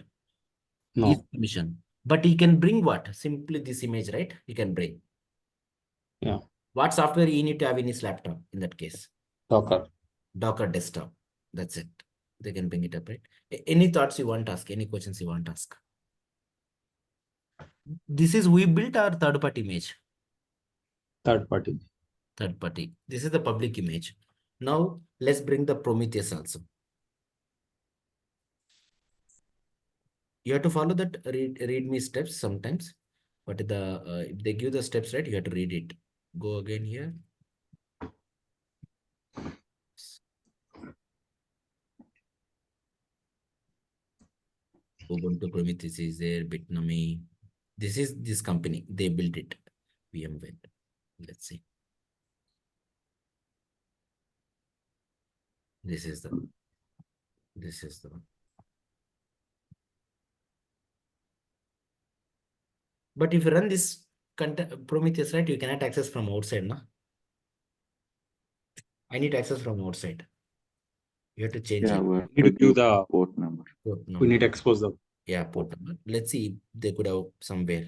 No. EC2 mission. But he can bring what? Simply this image, right? He can bring. Yeah. What software he need to have in his laptop in that case? Docker. Docker desktop. That's it. They can bring it up, right? Any thoughts you want to ask? Any questions you want to ask? This is we built our third-party image. Third party. Third party. This is the public image. Now let's bring the Prometheus also. You have to follow that read me steps sometimes. But if they give the steps, right, you have to read it. Go again here. Ubuntu Prometheus is there, Bitnami. This is this company. They built it. VMware. Let's see. This is the one. But if you run this Prometheus, right, you cannot access from outside, no? I need access from outside. You have to change Yeah, it. we have We to need to give give the, port number. Port we number. need to expose the, Yeah, port number. Let's see if they could have somewhere.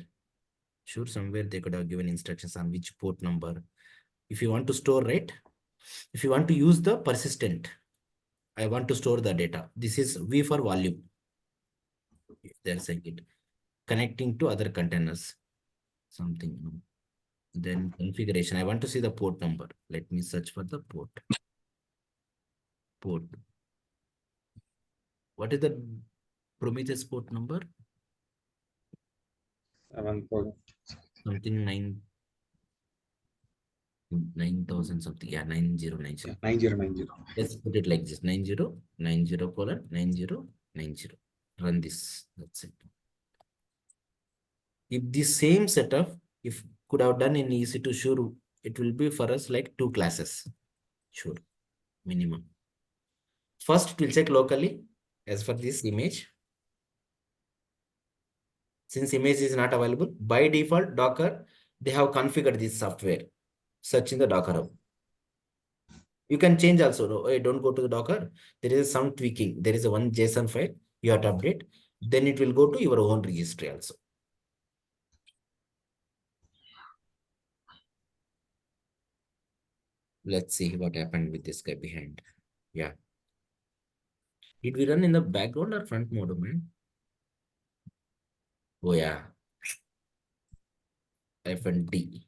Sure, somewhere they could have given instructions on which port number. If you want to store, right? If you want to use the persistent, I want to store the data. This is V for volume. They're saying it. Connecting to other containers. Something. Then configuration. I want to see the port number. Let me search for the port. Port. What is the Prometheus port number? 7 Something 9,000 something. Yeah, 9090. 9090. Let's put it like this: 9090:9090. Run this. That's it. If the same setup, if could have done in EC2, sure, it will be for us like 2 classes. Sure, minimum. First, it will check locally as for this image. Since image is not available, by default, Docker, they have configured this software. Search in the Docker Hub. You can change also. No, hey, don't go to the Docker. There is some tweaking. There is a one JSON file you have to update. Then it will go to your own registry also. Let's see what happened with this guy behind. Yeah. Did we run in the background or front mode, man? Oh yeah. F&D.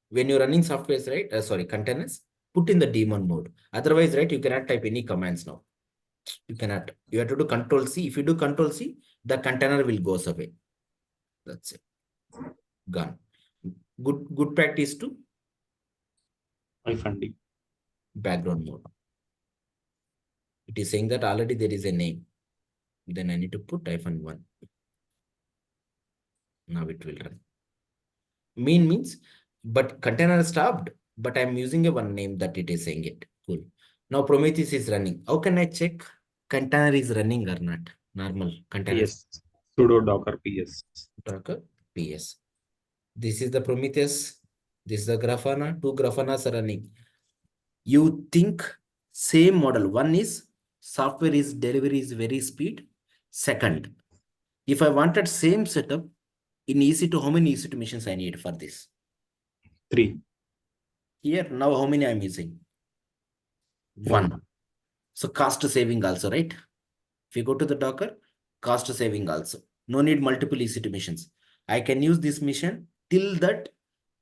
When you're running softwares, right? Sorry, containers, put in the daemon mode. Otherwise, right, you cannot type any commands now. You cannot. You have to do Control C. If you do Control C, the container will go away. That's it. Gone. Good practice to -D. background mode. It is saying that already there is a name. Then I need to put -1. Now it will run. Mean means, but container stopped, but I'm using a one name that it is saying it. Cool. Now Prometheus is running. How can I check container is running or not? Normal container. PS. Sudo docker PS. Docker PS. This is the Prometheus. This is the Grafana. 2 Grafanas are running. You think same model. One is software is delivery is very speed. Second, if I wanted same setup in EC2, how many EC2 machines I need for this? 3. Here, now how many I'm using? 1. So cost saving also, right? If you go to the Docker, cost saving also. No need multiple EC2 machines. I can use this mission till that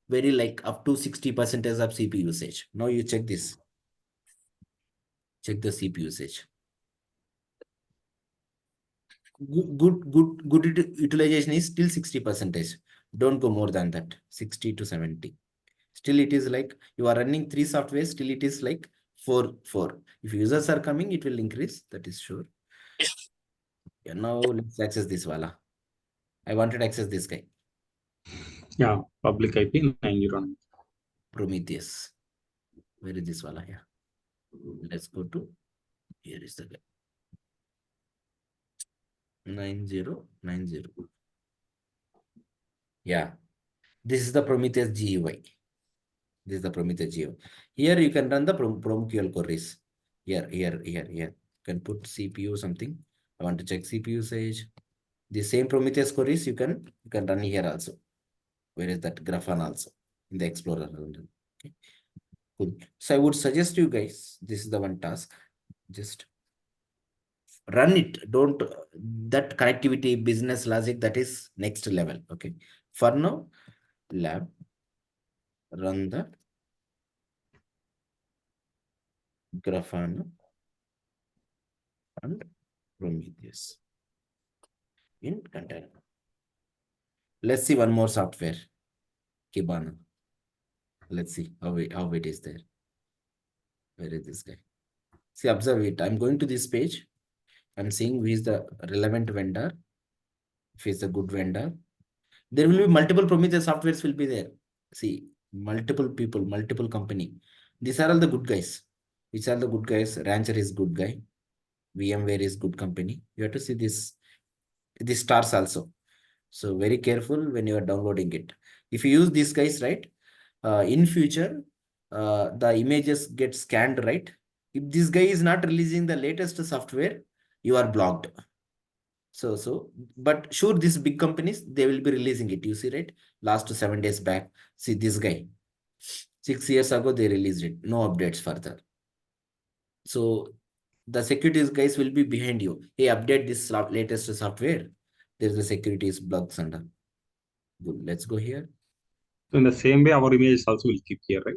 very like up to 60% of CPU usage. Now you check this. Check the CPU usage. Good utilization is still 60%. Don't go more than that. 60 to 70. Still it is like you are running 3 softwares, still it is like 4. If users are coming, it will increase, that is sure. Yeah, now let's access this wala. I wanted to access this guy. Yeah, public IP 909. Prometheus. Where is this wala? Yeah. Let's go to, here is the guy. 9090. Yeah. This is the Prometheus GUI. This is the Prometheus GUI. Here you can run the PromQL queries. Here. You can put CPU something. I want to check CPU usage. The same Prometheus queries you can run here also. Where is that Grafana also? In the Explorer. Okay. Good. So I would suggest you guys, this is the one task. Just run it. Don't, that connectivity, business logic, that is next level. Okay. For now, lab, run the Grafana and Prometheus in container. Let's see one more software, Kibana. Let's see how it is there. Where is this guy? See, observe it. I'm going to this page. I'm seeing who is the relevant vendor. If he's a good vendor, there will be multiple Prometheus softwares will be there. See, multiple people, multiple company. These are all the good guys. Which are the good guys? Rancher is good guy. VMware is good company. You have to see this, these stars also. So very careful when you are downloading it. If you use these guys, right? In future, the images get scanned, right? If this guy is not releasing the latest software, you are blocked. But sure, these big companies, they will be releasing it. You see, right? Last 7 days back, see this guy. 6 years ago, they released it. No updates further. So the securities guys will be behind you. Hey, update this latest software. There's the securities bugs under. Good. Let's go here. So in the same way, our images also will keep here, right?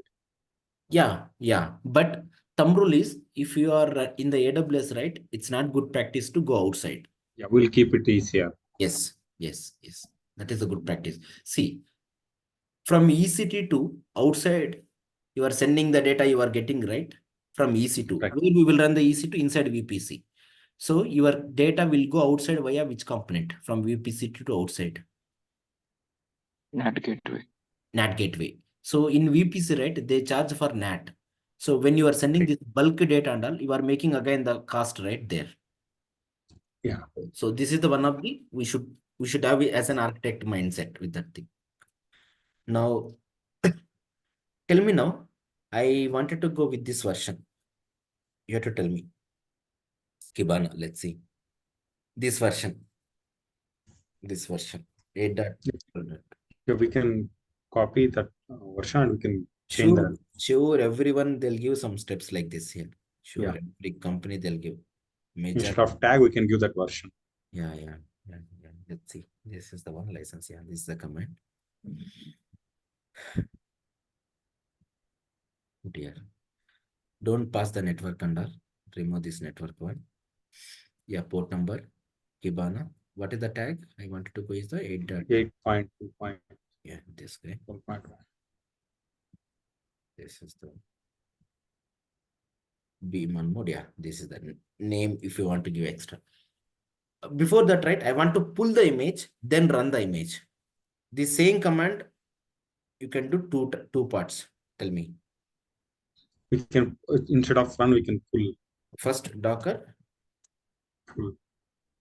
Yeah. But thumb rule is, if you are in the AWS, right, it's not good practice to go outside. Yeah, we'll keep it easier. Yes. That is a good practice. See, from EC2 to outside, you are sending the data you are getting, right? From EC2. Right. We will run the EC2 inside VPC. So your data will go outside via which component? From VPC2 to outside? NAT gateway. NAT gateway. So in VPC, right, they charge for NAT. So when you are sending this bulk data and all, you are making again the cost right there. Yeah. So this is the one of the, we should have it as an architect mindset with that thing. Now, tell me now, I wanted to go with this version. You have to tell me. Kibana, let's see. This version. 8. Yeah, we can copy that version and we can change that. Sure, everyone, they'll give some steps like this here. Sure, Yeah. every company they'll give. Major. Instead of tag, we can give that version. Yeah. Let's see. This is the one license. Yeah, this is the command. Dear. Don't pass the network under. Remove this network one. Yeah, port number. Kibana. What is the tag? I wanted to go is the 8.2. Yeah, this guy. 1.1. This is the Beaman mode. Yeah, this is the name if you want to give extra. Before that, right, I want to pull the image, then run the image. The same command, you can do two parts. Tell me. We can, instead of run, we can pull. First, Docker.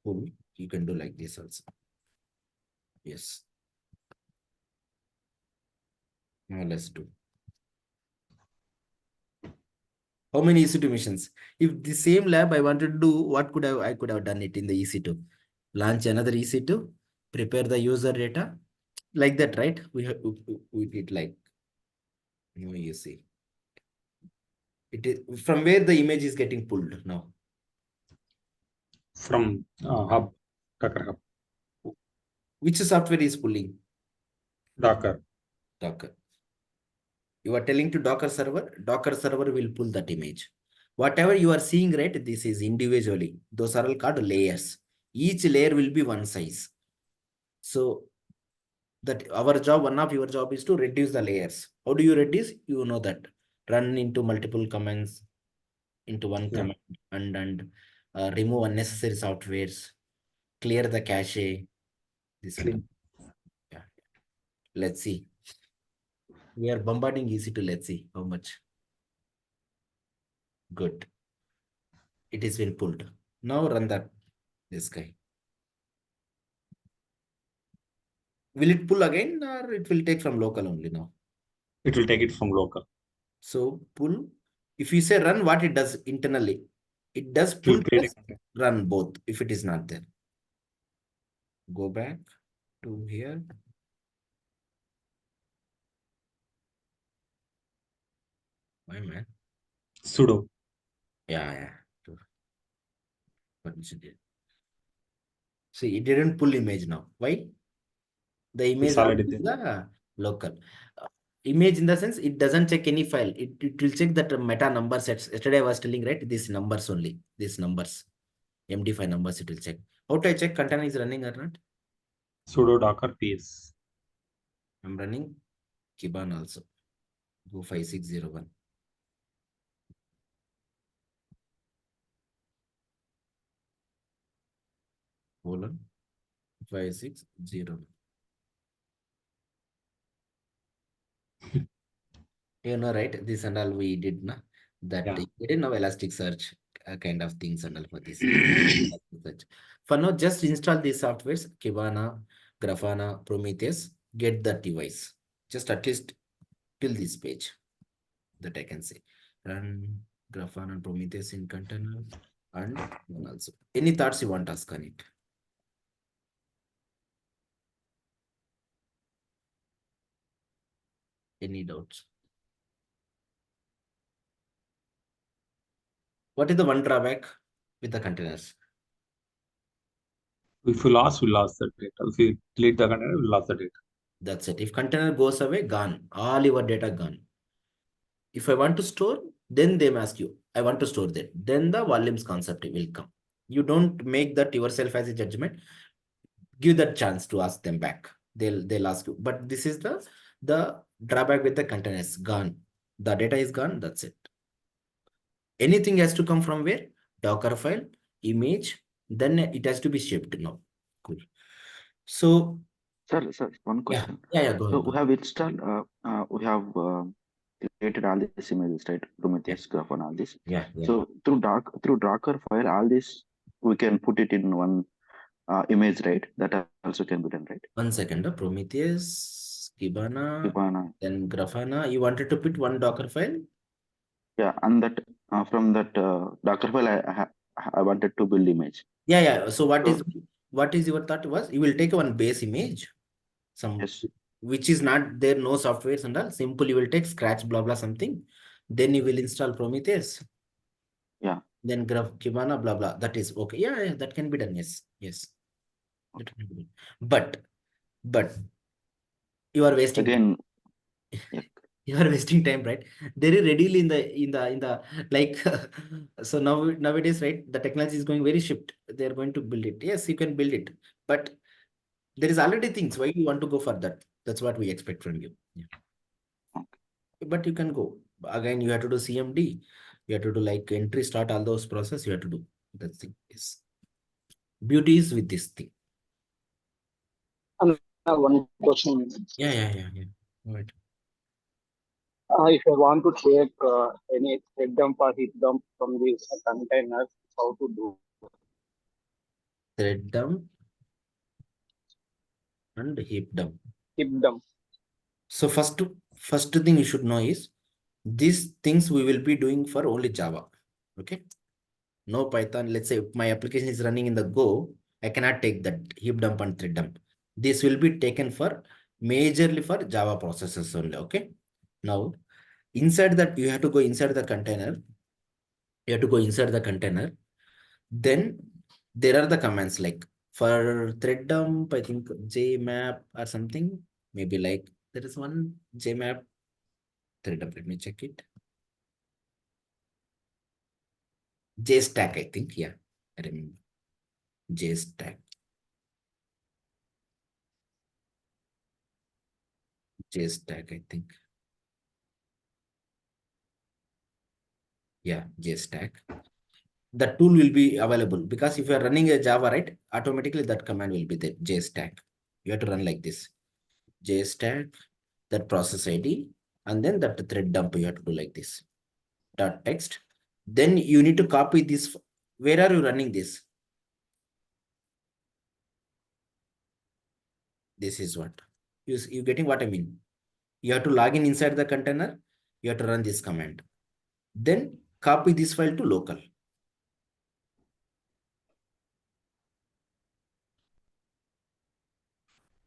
Pull. You can do like this also. Yes. Now let's do. How many EC2 missions? If the same lab I wanted to do, what I could have done it in the EC2. Launch another EC2, prepare the user data, like that, right? We did like, you see. It is from where the image is getting pulled now. From hub, Docker hub. Which software is pulling? Docker. You are telling to Docker server will pull that image. Whatever you are seeing, right, this is individually. Those are all called layers. Each layer will be one size. So that one of your job is to reduce the layers. How do you reduce? You know that. Run into multiple commands into one command and remove unnecessary softwares, clear the cache. This one. Yeah. Let's see. We are bombarding EC2. Let's see how much. Good. It has been pulled. Now run this guy. Will it pull again or it will take from local only now? It will take it from local. So pull. If you say run, what it does internally? It does pull plus run both if it is not there. Go back to here. Why, man? Sudo. Yeah. See, it didn't pull image now. Why? The image is the local. Image in the sense, it doesn't check any file. It will check that meta number sets. Yesterday I was telling, right? These numbers only. These numbers. MD5 numbers it will check. How do I check container is running or not? Sudo docker ps. I'm running Kibana also. Go 5601. Hold on. 560. You know, right? This and all we did, na? That we didn't know Elasticsearch kind of things and all for this. For now, just install these softwares, Kibana, Grafana, Prometheus, get that device. Just at least till this page that I can say. Run Grafana and Prometheus in container, and one also. Any thoughts you want to ask on it? Any doubts? What is the one drawback with the containers? If we lost the data. If we delete the container, we lost the data. That's it. If container goes away, gone. All your data gone. If I want to store, then they ask you, I want to store that. Then the volumes concept will come. You don't make that yourself as a judgment. Give that chance to ask them back. They'll ask you. But this is the drawback with the containers. Gone. The data is gone. That's it. Anything has to come from where? Docker file, image, then it has to be shipped now. Cool. So Sir, one yeah, question. yeah, go So ahead. we have installed, we have created all these images, right? Prometheus, Grafana, all this. Yeah. So through Docker file, all this we can put it in one image, right? That also can be done, right? 1 second. Prometheus, Kibana, Kibana. then Grafana. You wanted to put one Docker file? Yeah, and that from that Docker file, I wanted to build image. Yeah. So what So- is your thought was? You will take one base image, some Yes. which is not there, no softwares and all. Simple, you will take scratch, blah something. Then you will install Prometheus. Yeah. Then Kibana, blah. That is okay. Yeah, that can be done. Yes. That can be done. But you are wasting Again, you are wasting time, right? There is readily in the like so nowadays, right? The technology is going very shift. They are going to build it. Yes, you can build it, but there is already things. Why you want to go for that? That's what we expect from you. Yeah. But you can go again. You have to do CMD. You have to do like entry, start, all those process. You have to do. That's the is beauty is with this thing. One question. Yeah. Right. If I want to take any head dump or heap dump from these containers, how to do? Thread dump and heap dump. Heap dump. So first thing you should know is these things we will be doing for only Java. Okay. No Python. Let's say if my application is running in the Go, I cannot take that heap dump and thread dump. This will be taken for majorly for Java processes only. Okay. Now inside that you have to go inside the container. Then there are the commands like for thread dump, I think jmap or something. Maybe like there is one jmap thread dump. Let me check it. JStack, I think. Yeah, I remember. JStack. JStack, I think. Yeah, JStack. The tool will be available because if you are running a Java, right, automatically that command will be there. JStack. You have to run like this. JStack, that process ID, and then that thread dump you have to do like this. Dot text. Then you need to copy this. Where are you running this? This is what you getting what I mean. You have to log in inside the container. You have to run this command. Then copy this file to local.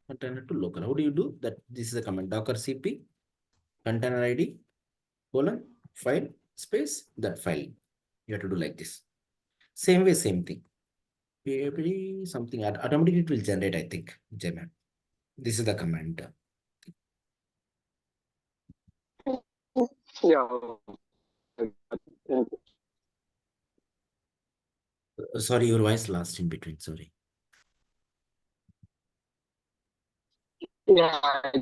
Container to local. How do you do that? This is a command docker cp container ID colon file space that file. You have to do like this. Same way, same thing. Maybe something automatically it will generate, I think, jmap. This is the command. Yeah. Sorry, your voice lost in between. Sorry. Yeah.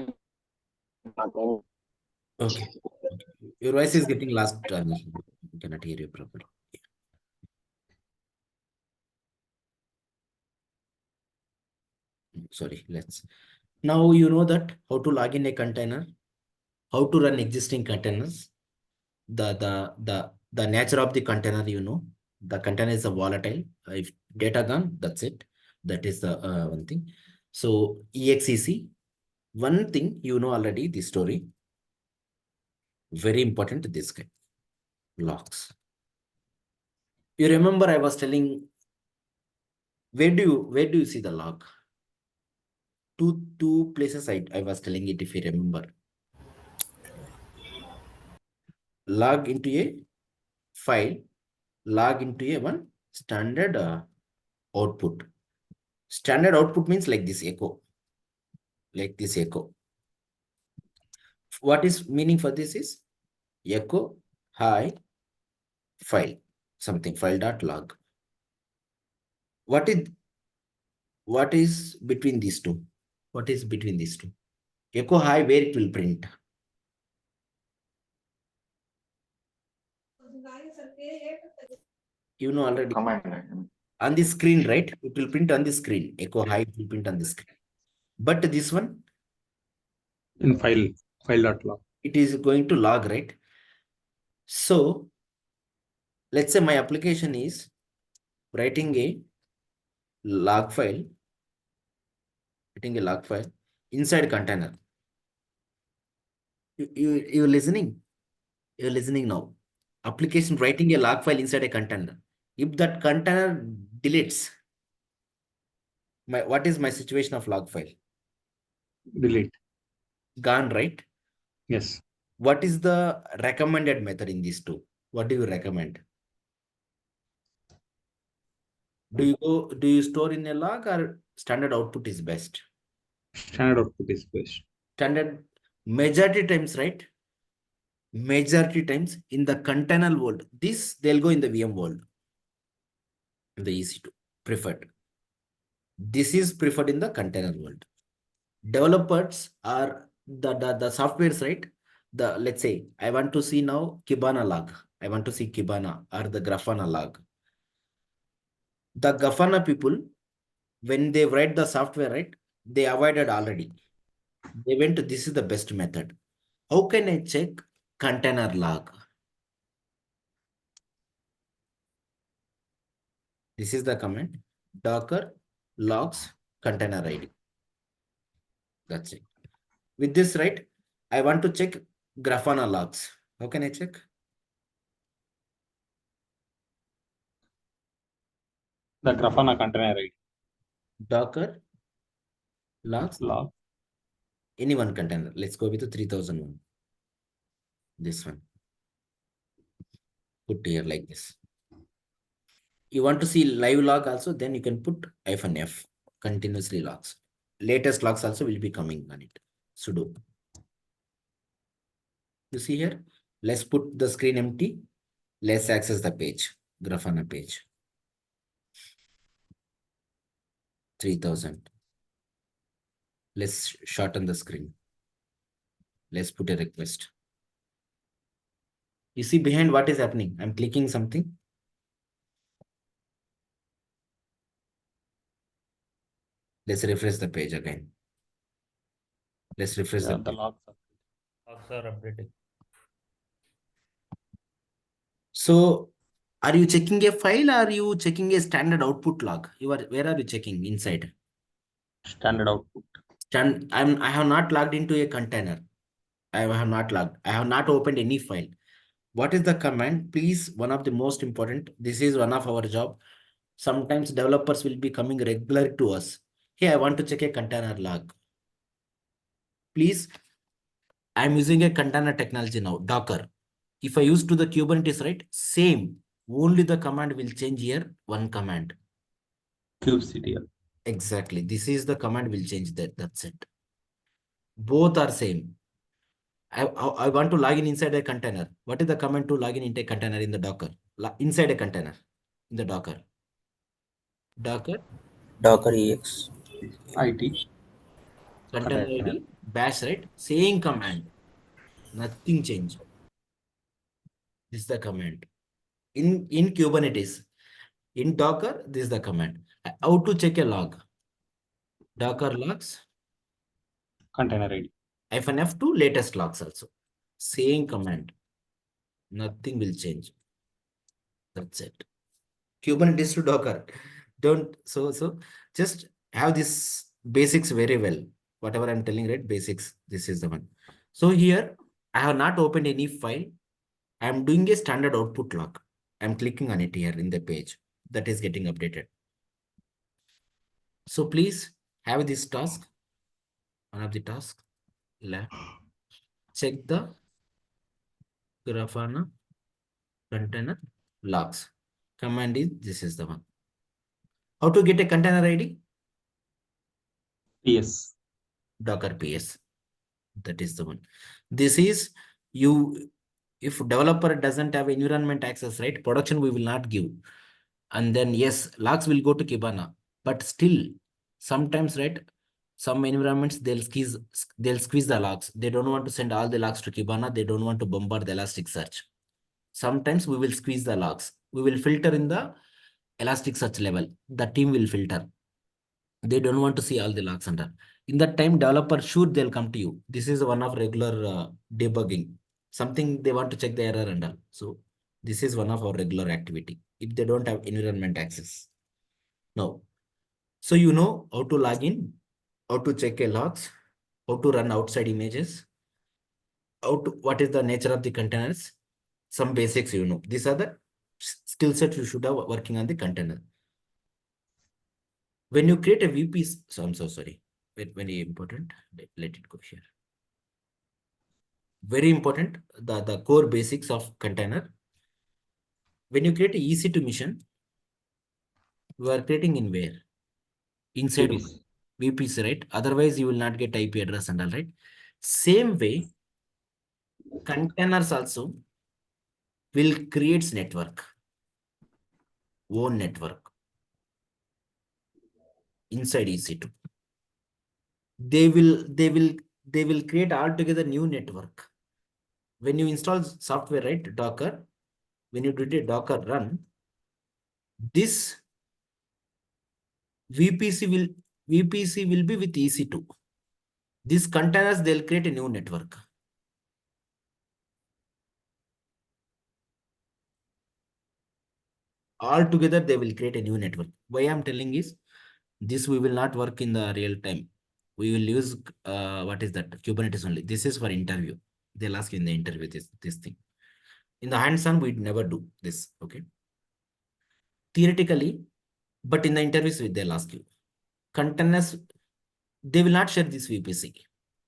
Okay. Your voice is getting lost. I cannot hear you properly. Sorry, let's. Now you know that how to log in a container, how to run existing containers, the nature of the container, you know, the container is a volatile. If data gone, that's it. That is the one thing. So exec, one thing you know already, the story. Very important, this guy. Logs. You remember I was telling, where do you see the log? Two places I was telling it, if you remember. Log into a file, log into a one standard output. Standard output means like this echo. Like this echo. What is meaning for this is echo hi file, something file.log. What is between these two? What is between these two? Echo hi, where it will print? You know already. Command. On the screen, right? It will print on the screen. Echo hi, it will print on the screen. But this one, In file.log. it is going to log, right? So let's say my application is writing a log file, inside container. You're listening? You're listening now. Application writing a log file inside a container. If that container deletes, what is my situation of log file? Delete. Gone, right? Yes. What is the recommended method in these two? What do you recommend? Do you store in a log or standard output is best? Standard output is best. Standard majority times, right? Majority times in the container world, they'll go in the VM world. The EC2 preferred. This is preferred in the container world. Developers are the softwares, right? Let's say I want to see now Kibana log. I want to see Kibana or the Grafana log. The Grafana people, when they write the software, right, they avoided already. They went to this is the best method. How can I check container log? This is the command, docker logs container ID. That's it. With this, right, I want to check Grafana logs. How can I check? The Grafana container ID. Docker logs Log. any one container. Let's go with the 3001. This one. Put here like this. You want to see live log also, then you can put -f, continuously logs. Latest logs also will be coming on it. Sudo. You see here, let's put the screen empty. Let's access the page, Grafana page. 3000. Let's shorten the screen. Let's put a request. You see behind what is happening? I'm clicking something. Let's refresh the page again. Let's refresh the The page. logs. Logs are updating. So are you checking a file or are you checking a standard output log? Where are you checking inside? Standard output. I have not logged into a container. I have not logged. I have not opened any file. What is the command? Please, one of the most important. This is one of our job. Sometimes developers will be coming regular to us. Hey, I want to check a container log. Please, I'm using a container technology now, Docker. If I use to the Kubernetes, right? Same. Only the command will change here. One command. kubectl. Exactly. This is the command will change that. That's it. Both are same. I want to log in inside a container. What is the command to log in into a container in the Docker? Inside a container in the Docker. Docker. Docker EX. IT. Container ID. Bash, right? Same command. Nothing changed. This is the command. In Kubernetes. In Docker, this is the command. How to check a log? Docker logs. Container ID. -f2 latest logs also. Same command. Nothing will change. That's it. Kubernetes to Docker. Don't just have this basics very well. Whatever I'm telling, right? Basics. This is the one. So here I have not opened any file. I am doing a standard output log. I'm clicking on it here in the page that is getting updated. So please have this task, one of the tasks, check the Grafana container logs. Command is, this is the one. How to get a container ID? Yes. Docker PS. That is the one. This is you, if developer doesn't have environment access, right? Production we will not give. And then yes, logs will go to Kibana, but still sometimes, right? Some environments they'll squeeze the logs. They don't want to send all the logs to Kibana. They don't want to bombard the Elasticsearch. Sometimes we will squeeze the logs. We will filter in the Elasticsearch level. The team will filter. They don't want to see all the logs under. In that time, developer sure they'll come to you. This is one of regular debugging. Something they want to check the error and all. So this is one of our regular activity if they don't have environment access. Now, so you know how to log in, how to check a logs, how to run outside images, what is the nature of the containers, some basics you know. These are the skill sets you should have working on the container. When you create a VP, so I'm so sorry, very important, let it go here. Very important, the core basics of container. When you create a EC2 mission, you are creating in where? Inside VPC. VPC, right? Otherwise, you will not get IP address and all, right? Same way, containers also will create network, own network inside EC2. They will create altogether new network. When you install software, right? Docker, when you do a Docker run, this VPC will be with EC2. These containers, they'll create a new network. Altogether, they will create a new network. Why I'm telling is, this we will not work in the real time. We will use, what is that? Kubernetes only. This is for interview. They'll ask you in the interview this thing. In the hands-on, we'd never do this, okay? Theoretically, but in the interviews, they'll ask you. Containers, they will not share this VPC.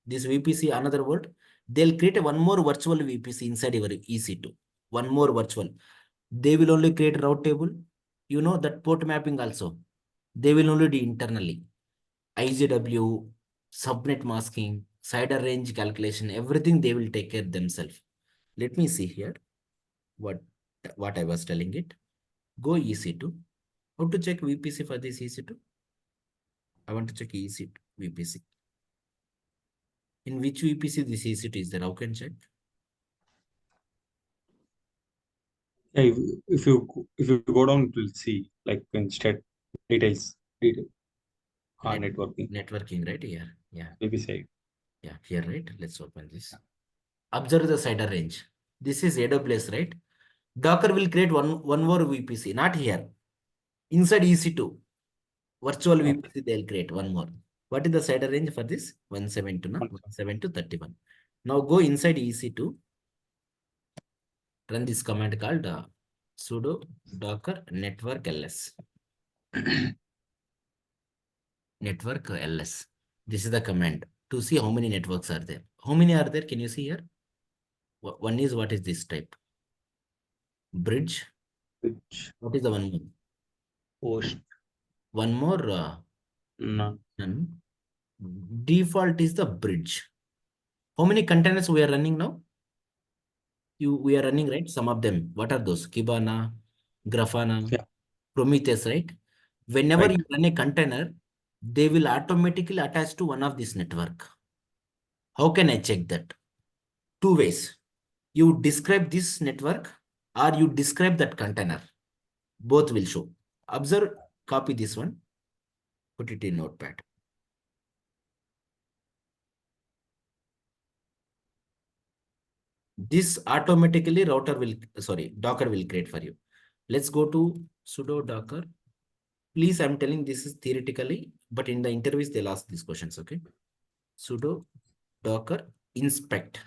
This VPC, another word, they'll create one more virtual VPC inside your EC2. One more virtual. They will only create route table. You know that port mapping also. They will only do internally. IGW, subnet masking, CIDR range calculation, everything they will take care themselves. Let me see here what I was telling it. Go EC2. How to check VPC for this EC2? I want to check EC2 VPC. In which VPC this EC2 is there? How can check? Yeah, if you go down, you'll see like instead details. Networking. Networking, right? Here. Yeah. Maybe say. Yeah, here, right? Let's open this. Observe the CIDR range. This is AWS, right? Docker will create one more VPC, not here. Inside EC2, virtual VPC, they'll create one more. What is the CIDR range for this? 107 to 31. Now go inside EC2. Run this command called sudo docker network ls. Network ls. This is the command to see how many networks are there. How many are there? Can you see here? One is, what is this type? Bridge. What is the one more? Host. One more? None. Default is the bridge. How many containers we are running now? We are running, right? Some of them. What are those? Kibana, Grafana, yeah. Prometheus, right? Whenever Right. you run a container, they will automatically attach to one of this network. How can I check that? Two ways. You describe this network or you describe that container. Both will show. Observe, copy this one, put it in Notepad. This automatically Docker will create for you. Let's go to sudo docker. Please, I'm telling this is theoretically, but in the interviews, they'll ask these questions, okay? Sudo docker inspect,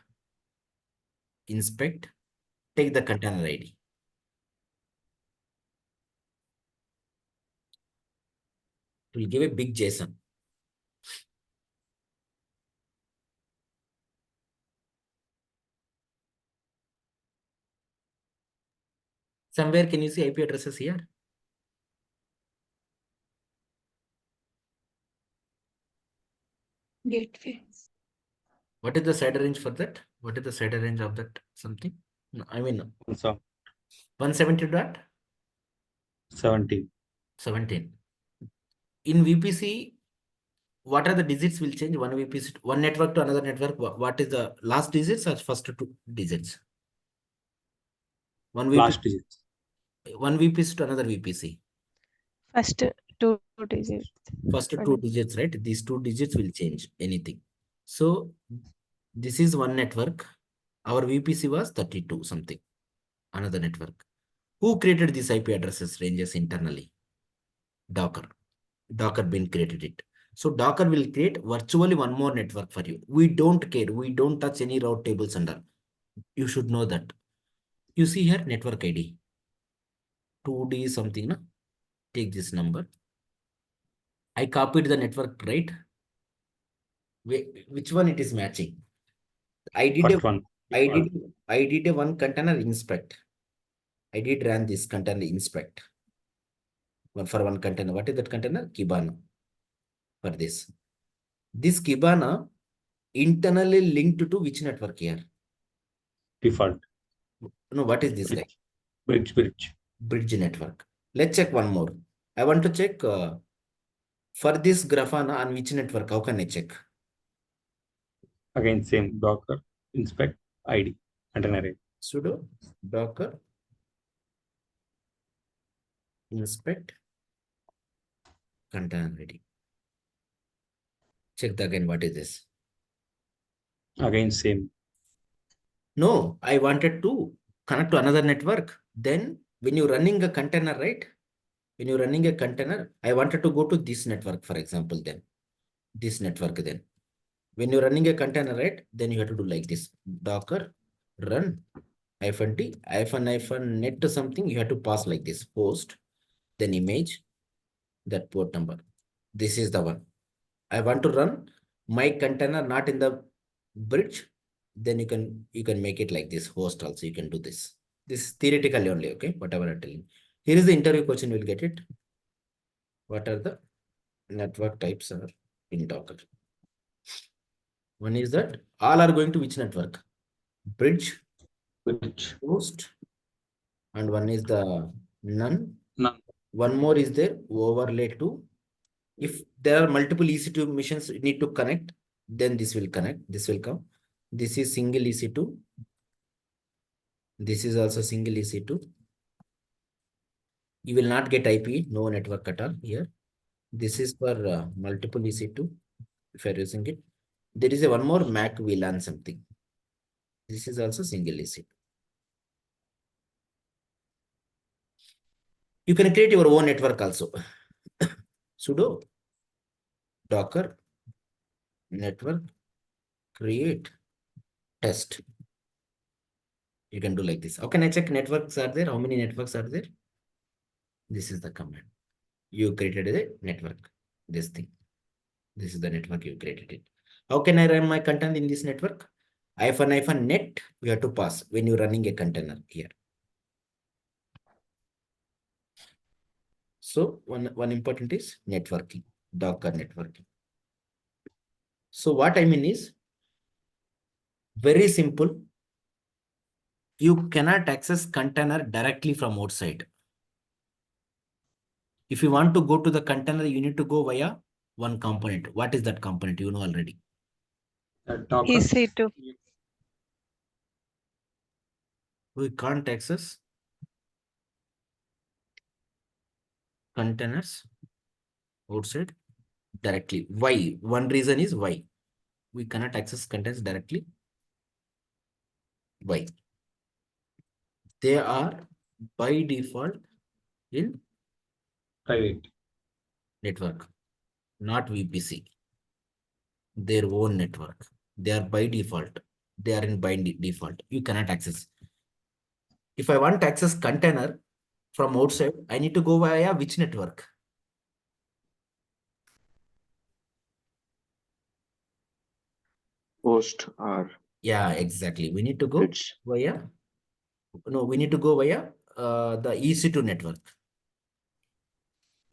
take the container ID. It will give a big JSON. Somewhere, can you see IP addresses here? Gateway. What is the side range for that? What is the side range of that something? No, I mean, So 170.17. 17. In VPC, what are the digits will change? One VPC, one network to another network. What is the last digits or first two digits? One VPC, Last digits. one VPC to another VPC. First two digits. First two digits, right? These two digits will change anything. So this is one network. Our VPC was 32 something. Another network. Who created these IP addresses ranges internally? Docker. Docker bin created it. So Docker will create virtually one more network for you. We don't care. We don't touch any route tables under. You should know that. You see here network ID. 2D something, no? Take this number. I copied the network, right? Which one it is matching? I did First one. I did a one container inspect. I did run this container inspect. For one container. What is that container? Kibana. For this. This Kibana internally linked to which network here? Default. No, what is this guy? Bridge. Bridge network. Let's check one more. I want to check for this Grafana on which network. How can I check? Again, same Docker inspect ID container ID. Sudo Docker inspect container ID. Check again. What is this? Again, same. No, I wanted to connect to another network. Then when you're running a container, right? When you're running a container, I wanted to go to this network, for example, then this network then. When you're running a container, right? Then you have to do like this. Docker run -t -net to something. You have to pass like this. Host, then image, that port number. This is the one. I want to run my container not in the bridge. Then you can make it like this. Host also you can do this. This is theoretically only, okay? Whatever I'm telling. Here is the interview question. You'll get it. What are the network types are in Docker? One is that all are going to which network? Bridge, host, and one is the none. One more is there, overlay to. If there are multiple EC2 missions need to connect, then this will connect. This will come. This is single EC2. This is also single EC2. You will not get IP, no network at all here. This is for multiple EC2. If you're using it, there is a one more Mac VLAN something. This is also single EC2. You can create your own network also. Sudo Docker network create test. You can do like this. How can I check networks are there? How many networks are there? This is the command. You created a network. This thing. This is the network you created it. How can I run my container in this network? -net you have to pass when you're running a container here. So one important is networking, Docker networking. So what I mean is very simple. You cannot access container directly from outside. If you want to go to the container, you need to go via one component. What is that component? You know already. EC2. We can't access containers outside directly. Why? One reason is why. We cannot access containers directly. Why? They are by default in Private network, not VPC. Their own network. They are by default. They are in by default. You cannot access. If I want to access container from outside, I need to go via which network? host or Yeah, exactly. We need to go bridge. via, no, we need to go via the EC2 network.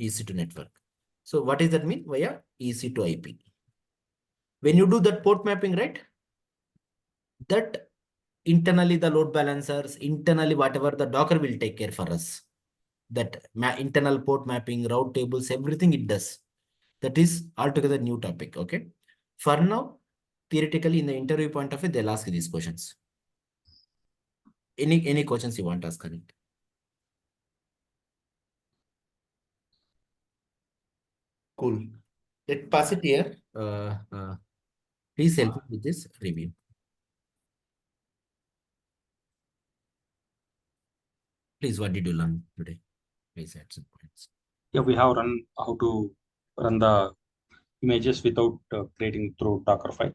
EC2 network. So what does that mean? Via EC2 IP. When you do that port mapping, right? That internally the load balancers, internally whatever the Docker will take care for us. That internal port mapping, route tables, everything it does. That is altogether new topic. Okay. For now, theoretically in the interview point of view, they'll ask you these questions. Any questions you want to ask, Anit? Cool. Let's pass it here. Please help me with this review. Please, what did you learn today? Please add some points. Yeah, we have run how to run the images without creating through Dockerfile.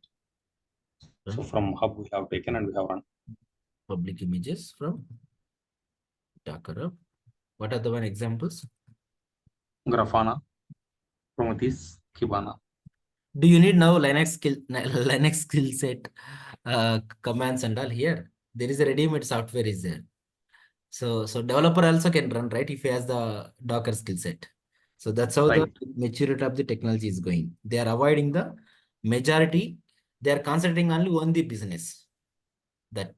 So from hub we have taken and we have run. Public images from Docker Hub. What are the one examples? Grafana, Prometheus, Kibana. Do you need now Linux skill set commands and all here? There is a ready-made software is there. So developer also can run, right? If he has the Docker skill set. So that's how the maturity of the technology is going. They are avoiding the majority. They are concentrating only on the business.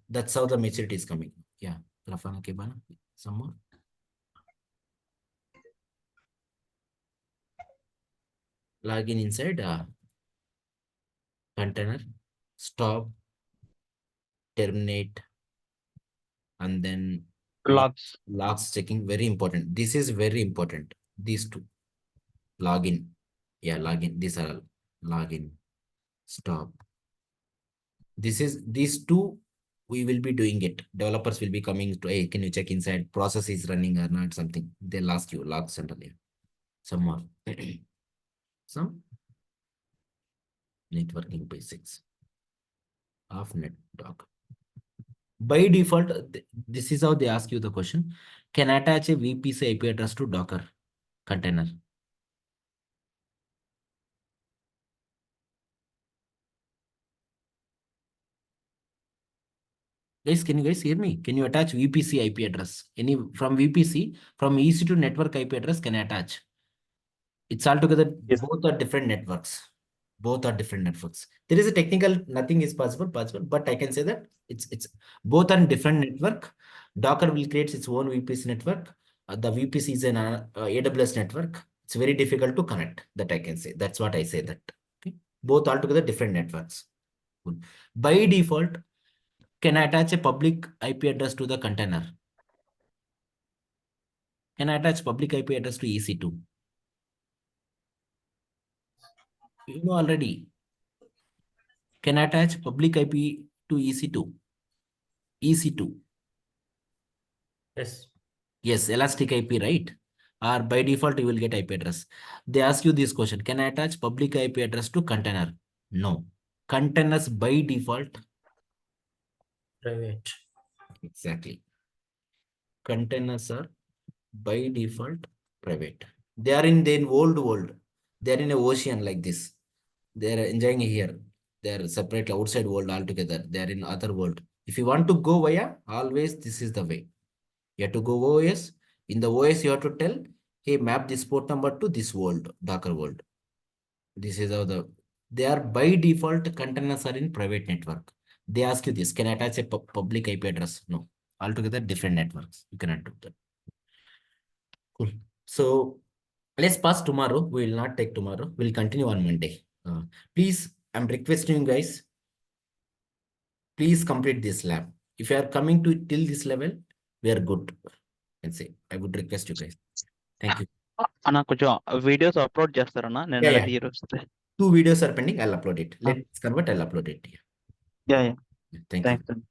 That's how the maturity is coming. Yeah. Grafana, Kibana, some more. Login inside container, stop, terminate, and then logs checking. Very important. This is very important. These two. Login. Yeah, login. These are all login. Stop. These two we will be doing it. Developers will be coming to, hey, can you check inside process is running or not, something. They'll ask you log centrally. Some more. Some networking basics of NetDoc. By default, this is how they ask you the question. Can I attach a VPC IP address to Docker container? Guys, can you guys hear me? Can you attach VPC IP address? From VPC, from EC2 network IP address, can I attach? It's altogether, yes. Both are different networks. Both are different networks. There is a technical, nothing is possible, but I can say that it's both are different network. Docker will create its own VPC network. The VPC is an AWS network. It's very difficult to connect. That I can say. That's what I say that. Okay? Both altogether different networks. Good. By default, can I attach a public IP address to the container? Can I attach public IP address to EC2? You know already. Can I attach public IP to EC2? EC2. Yes. Yes, elastic IP, right? Or by default, you will get IP address. They ask you this question. Can I attach public IP address to container? No. Containers by default. Private. Exactly. Containers are by default private. They are in the old world. They are in an ocean like this. They are enjoying here. They are separate outside world altogether. They are in other world. If you want to go via, always this is the way. You have to go OS. In the OS, you have to tell, hey, map this port number to this world, Docker world. This is how they are by default containers are in private network. They ask you this, can I attach a public IP address? No, altogether different networks. You cannot do that. Cool. So let's pass tomorrow. We will not take tomorrow. We'll continue on Monday. Please, I'm requesting you guys, please complete this lab. If you are coming to till this level, we are good. And say, I would request you guys. Thank you. Anna, కొంచెం videos upload చేస్తారన్నా నేను Yeah. 2 videos are pending. I'll upload it. Let's convert. I'll upload it here. Yeah. Thank you.